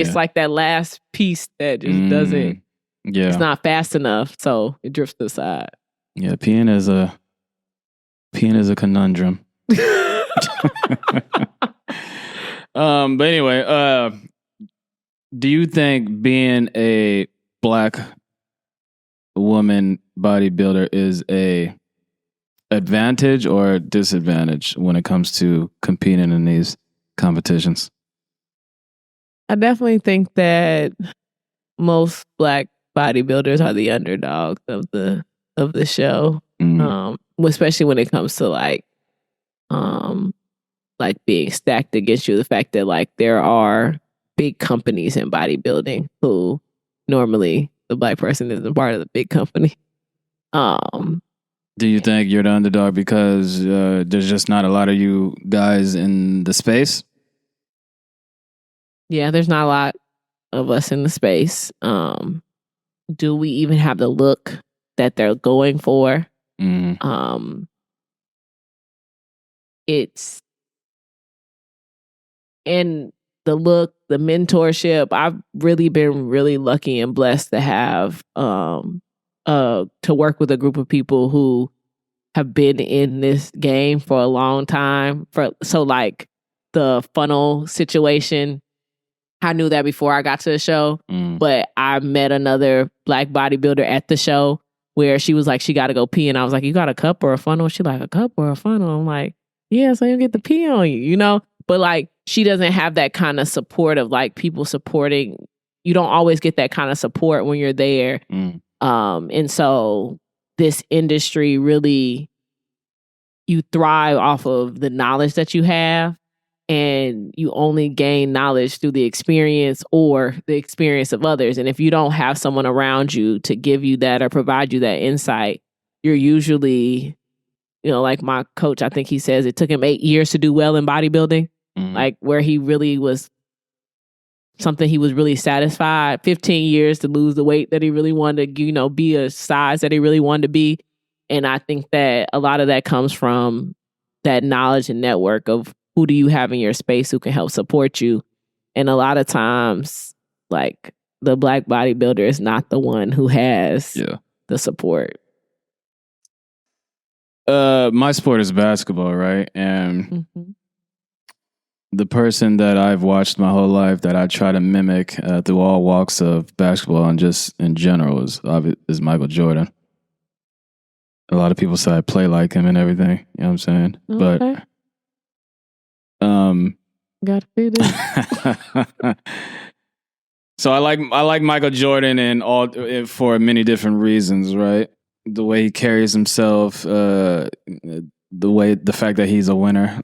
it's like that last piece that just doesn't... Yeah. It's not fast enough, so it drifts to the side. Yeah, peeing is a conundrum. But anyway, do you think being a Black woman bodybuilder is a advantage or disadvantage when it comes to competing in these competitions? I definitely think that most Black bodybuilders are the underdogs of the show. Especially when it comes to like being stacked against you. The fact that like there are big companies in bodybuilding who normally the Black person isn't part of the big company. Do you think you're the underdog because there's just not a lot of you guys in the space? Yeah, there's not a lot of us in the space. Do we even have the look that they're going for? It's and the look, the mentorship. I've really been really lucky and blessed to have to work with a group of people who have been in this game for a long time. So like the funnel situation, I knew that before I got to the show, but I met another Black bodybuilder at the show where she was like, she got to go pee. And I was like, you got a cup or a funnel? She like, a cup or a funnel? I'm like, yeah, so you get the pee on you, you know? But like, she doesn't have that kind of support of like people supporting. You don't always get that kind of support when you're there. And so this industry really, you thrive off of the knowledge that you have. And you only gain knowledge through the experience or the experience of others. And if you don't have someone around you to give you that or provide you that insight, you're usually, you know, like my coach, I think he says it took him 8 years to do well in bodybuilding, like where he really was something he was really satisfied, 15 years to lose the weight that he really wanted to, you know, be a size that he really wanted to be. And I think that a lot of that comes from that knowledge and network of who do you have in your space who can help support you? And a lot of times, like, the Black bodybuilder is not the one who has the support. My sport is basketball, right? And the person that I've watched my whole life that I try to mimic through all walks of basketball and just in general is Michael Jordan. A lot of people say I play like him and everything. You know what I'm saying? Okay. But gotta feel this. So I like Michael Jordan and all for many different reasons, right? The way he carries himself, the fact that he's a winner,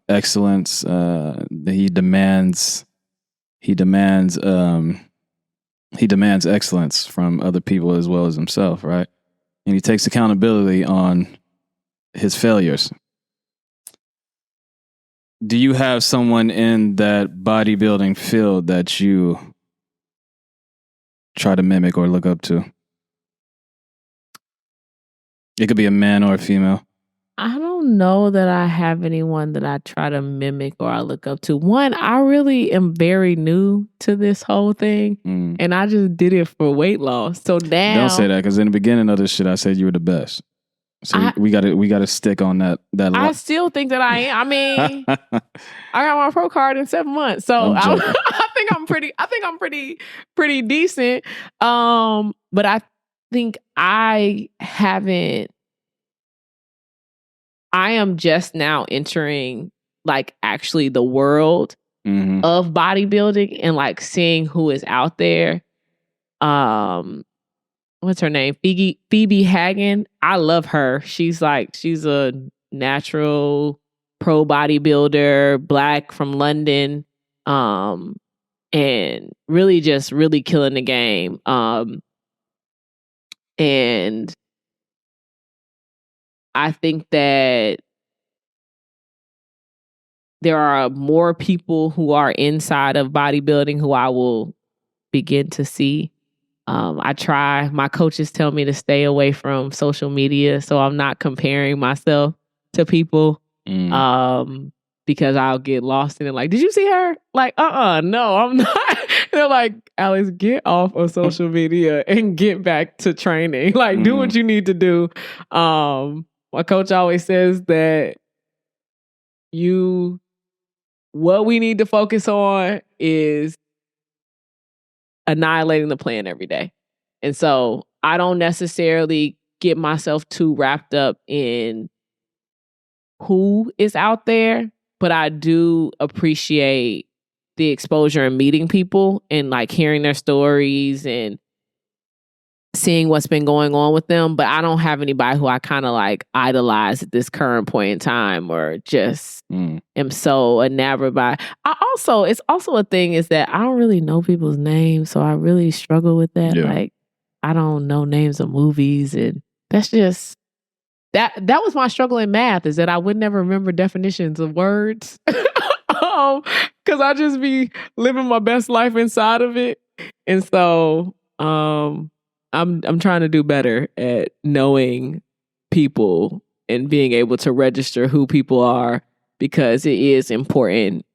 excellence. He demands excellence from other people as well as himself, right? And he takes accountability on his failures. Do you have someone in that bodybuilding field that you try to mimic or look up to? It could be a man or a female. I don't know that I have anyone that I try to mimic or I look up to. One, I really am very new to this whole thing, and I just did it for weight loss. So now, don't say that, because in the beginning of this shit, I said you were the best. So we gotta stick on that. I still think that I am. I mean, I got my pro card in 7 months, so I think I'm pretty decent. But I think I am just now entering like actually the world of bodybuilding and like seeing who is out there. What's her name? Phoebe Hagen. I love her. She's a natural pro bodybuilder, Black from London, and really killing the game. And I think that there are more people who are inside of bodybuilding who I will begin to see. My coaches tell me to stay away from social media, so I'm not comparing myself to people because I'll get lost in it. Like, did you see her? Like, no, I'm not. They're like, Alex, get off of social media and get back to training. Like, do what you need to do. My coach always says that what we need to focus on is annihilating the plan every day. And so I don't necessarily get myself too wrapped up in who is out there, but I do appreciate the exposure and meeting people and like hearing their stories and seeing what's been going on with them. But I don't have anybody who I kind of like idolize at this current point in time or just am so enamored by. It's also a thing is that I don't really know people's names. So I really struggle with that. Yeah. Like, I don't know names of movies, and that's just that was my struggle in math, is that I would never remember definitions of words. Because I just be living my best life inside of it. And so I'm trying to do better at knowing people and being able to register who people are, because it is important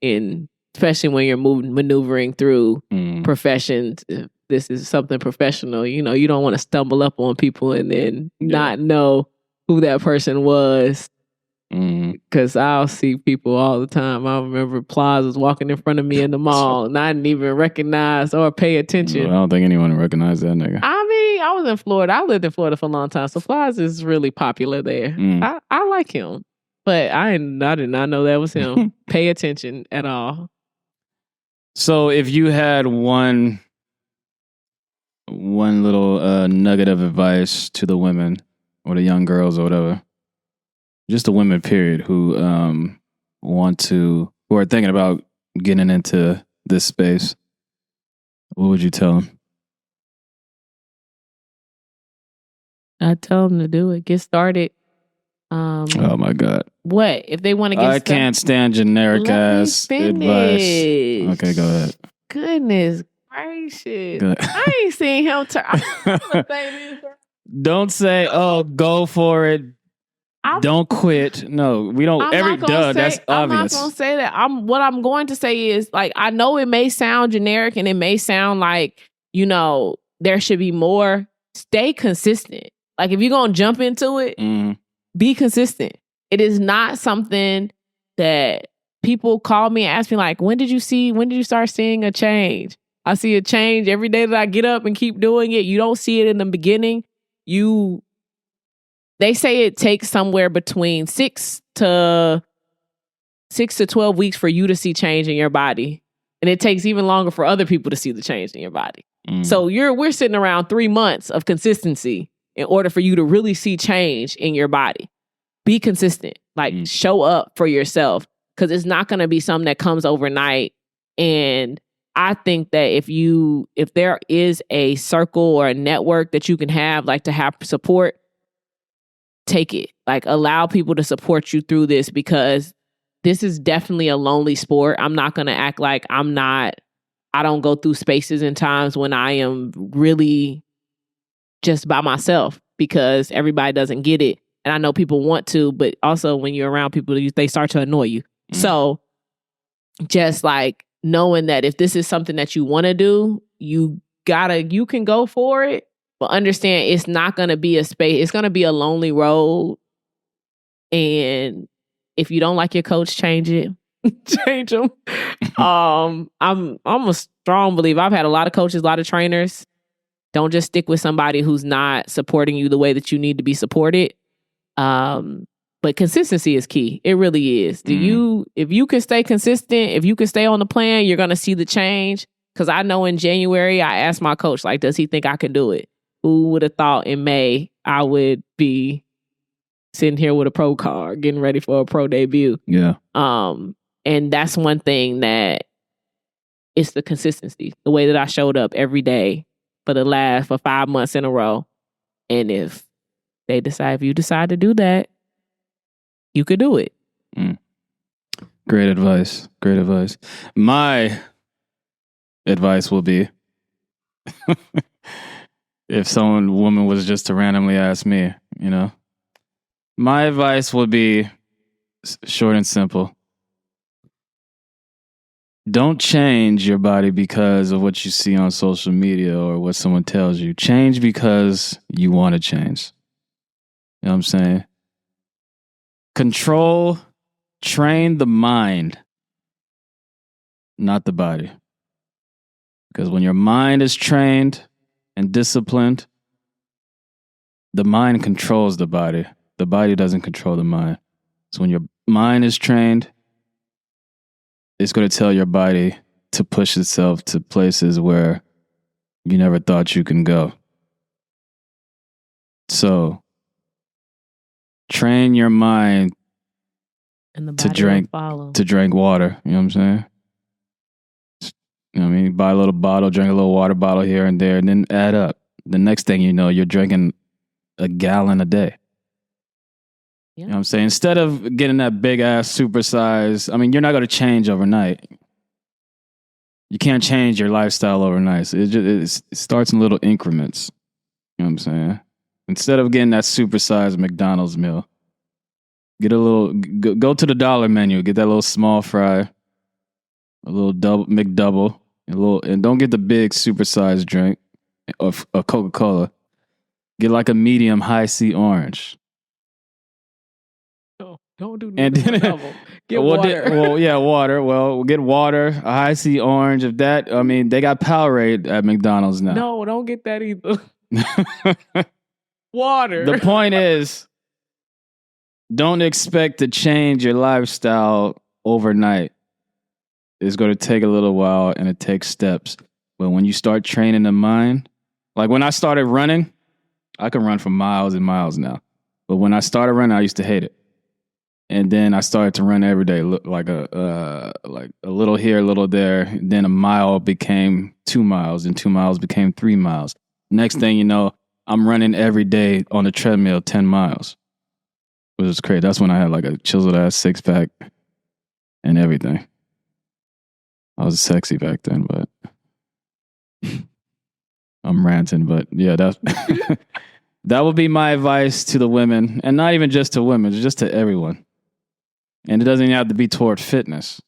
especially when you're maneuvering through professions. If this is something professional, you don't want to stumble up on people and then not know who that person was. Because I'll see people all the time. I remember Plaza was walking in front of me in the mall and I didn't even recognize or pay attention. Well, I don't think anyone recognized that nigga. I mean, I was in Florida. I lived in Florida for a long time, so Plaza is really popular there. I like him, but I did not know that was him. Pay attention at all. So if you had one little nugget of advice to the women or the young girls or whatever, just the women, period, who are thinking about getting into this space, what would you tell them? I'd tell them to do it. Get started. Oh my God. What? If they want to get started? I can't stand generic ass advice. Okay, go ahead. Goodness gracious. I ain't seen him Don't say, oh, go for it. Don't quit. No, we don't. That's obvious. I'm not going to say that. What I'm going to say is, like, I know it may sound generic and it may sound like, there should be more. Stay consistent. Like, if you're going to jump into it, be consistent. It is not something that people call me and ask me, like, when did you start seeing a change? I see a change every day that I get up and keep doing it. You don't see it in the beginning. They say it takes somewhere between 6 to 12 weeks for you to see change in your body. And it takes even longer for other people to see the change in your body. So we're sitting around 3 months of consistency in order for you to really see change in your body. Be consistent. Like, show up for yourself, because it's not going to be something that comes overnight. And I think that if there is a circle or a network that you can have, like, to have support, take it. Like, allow people to support you through this, because this is definitely a lonely sport. I'm not going to act like I don't go through spaces and times when I am really just by myself, because everybody doesn't get it. And I know people want to, but also when you're around people, they start to annoy you. So just like knowing that if this is something that you want to do, you can go for it, but understand it's not going to be a space. It's going to be a lonely road. And if you don't like your coach, change it. Change them. I'm a strong believer. I've had a lot of coaches, a lot of trainers. Don't just stick with somebody who's not supporting you the way that you need to be supported. But consistency is key. It really is. If you can stay consistent, if you can stay on the plan, you're going to see the change. Because I know in January, I asked my coach, like, does he think I can do it? Who would have thought in May I would be sitting here with a pro card, getting ready for a pro debut? Yeah. And that's one thing that it's the consistency, the way that I showed up every day for 5 months in a row. And if you decide to do that, you could do it. Great advice. Great advice. My advice will be, if woman was just to randomly ask me, my advice would be short and simple. Don't change your body because of what you see on social media or what someone tells you. Change because you want to change. You know what I'm saying? Train the mind, not the body. Because when your mind is trained and disciplined, the mind controls the body. The body doesn't control the mind. So when your mind is trained, it's going to tell your body to push itself to places where you never thought you can go. So train your mind And the to body drink will follow. to drink water. You know what I'm saying? You know what I mean? Buy a little bottle, drink a little water bottle here and there, and then add up. The next thing you know, you're drinking a gallon a day. Yeah. You know what I'm saying? Instead of getting that big ass supersize, I mean, you're not going to change overnight. You can't change your lifestyle overnight. So it starts in little increments. You know what I'm saying? Instead of getting that supersized McDonald's meal, get a little, go to the dollar menu, get that little small fry, a little double McDouble, and don't get the big supersized drink of Coca-Cola. Get like a medium high C orange. No, don't do And nothing then- double. Get Well, water. water. Well, we'll get water, a high C orange. If that, I mean, they got Powerade at McDonald's now. No, don't get that either. Water. The point is, don't expect to change your lifestyle overnight. It's going to take a little while and it takes steps. But when you start training the mind, like when I started running, I can run for miles and miles now. But when I started running, I used to hate it. And then I started to run every day, like a little here, a little there. Then a mile became 2 miles, and 2 miles became 3 miles. Next thing you know, I'm running every day on a treadmill 10 miles. Which was crazy. That's when I had like a chiseled ass 6-pack and everything. I was sexy back then, but I'm ranting. But yeah, that would be my advice to the women, and not even just to women, just to everyone. And it doesn't even have to be toward fitness.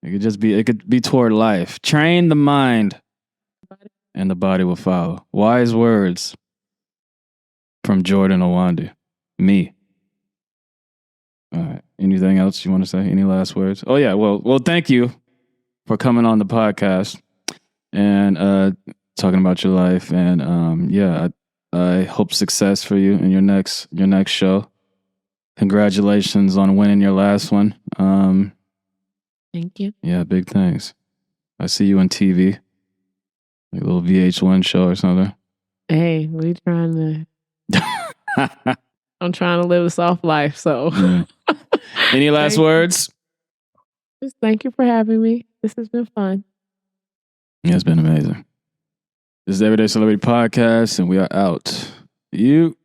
It could be toward life. Train the mind, and the body will follow. Wise words from Jordan Owandi. Me. All right. Anything else you want to say? Any last words? Oh yeah. Well, thank you for coming on the podcast and talking about your life. And I hope success for you in your next show. Congratulations on winning your last one. Thank you. Yeah, big thanks. I see you on TV, like a little VH1 show or something. Hey, we trying to. I'm trying to live a soft life. So, Yeah. Any last words? just thank you for having me. This has been fun. Yeah, it's been amazing. This is Everyday Celebrity Podcast, and we are out. You.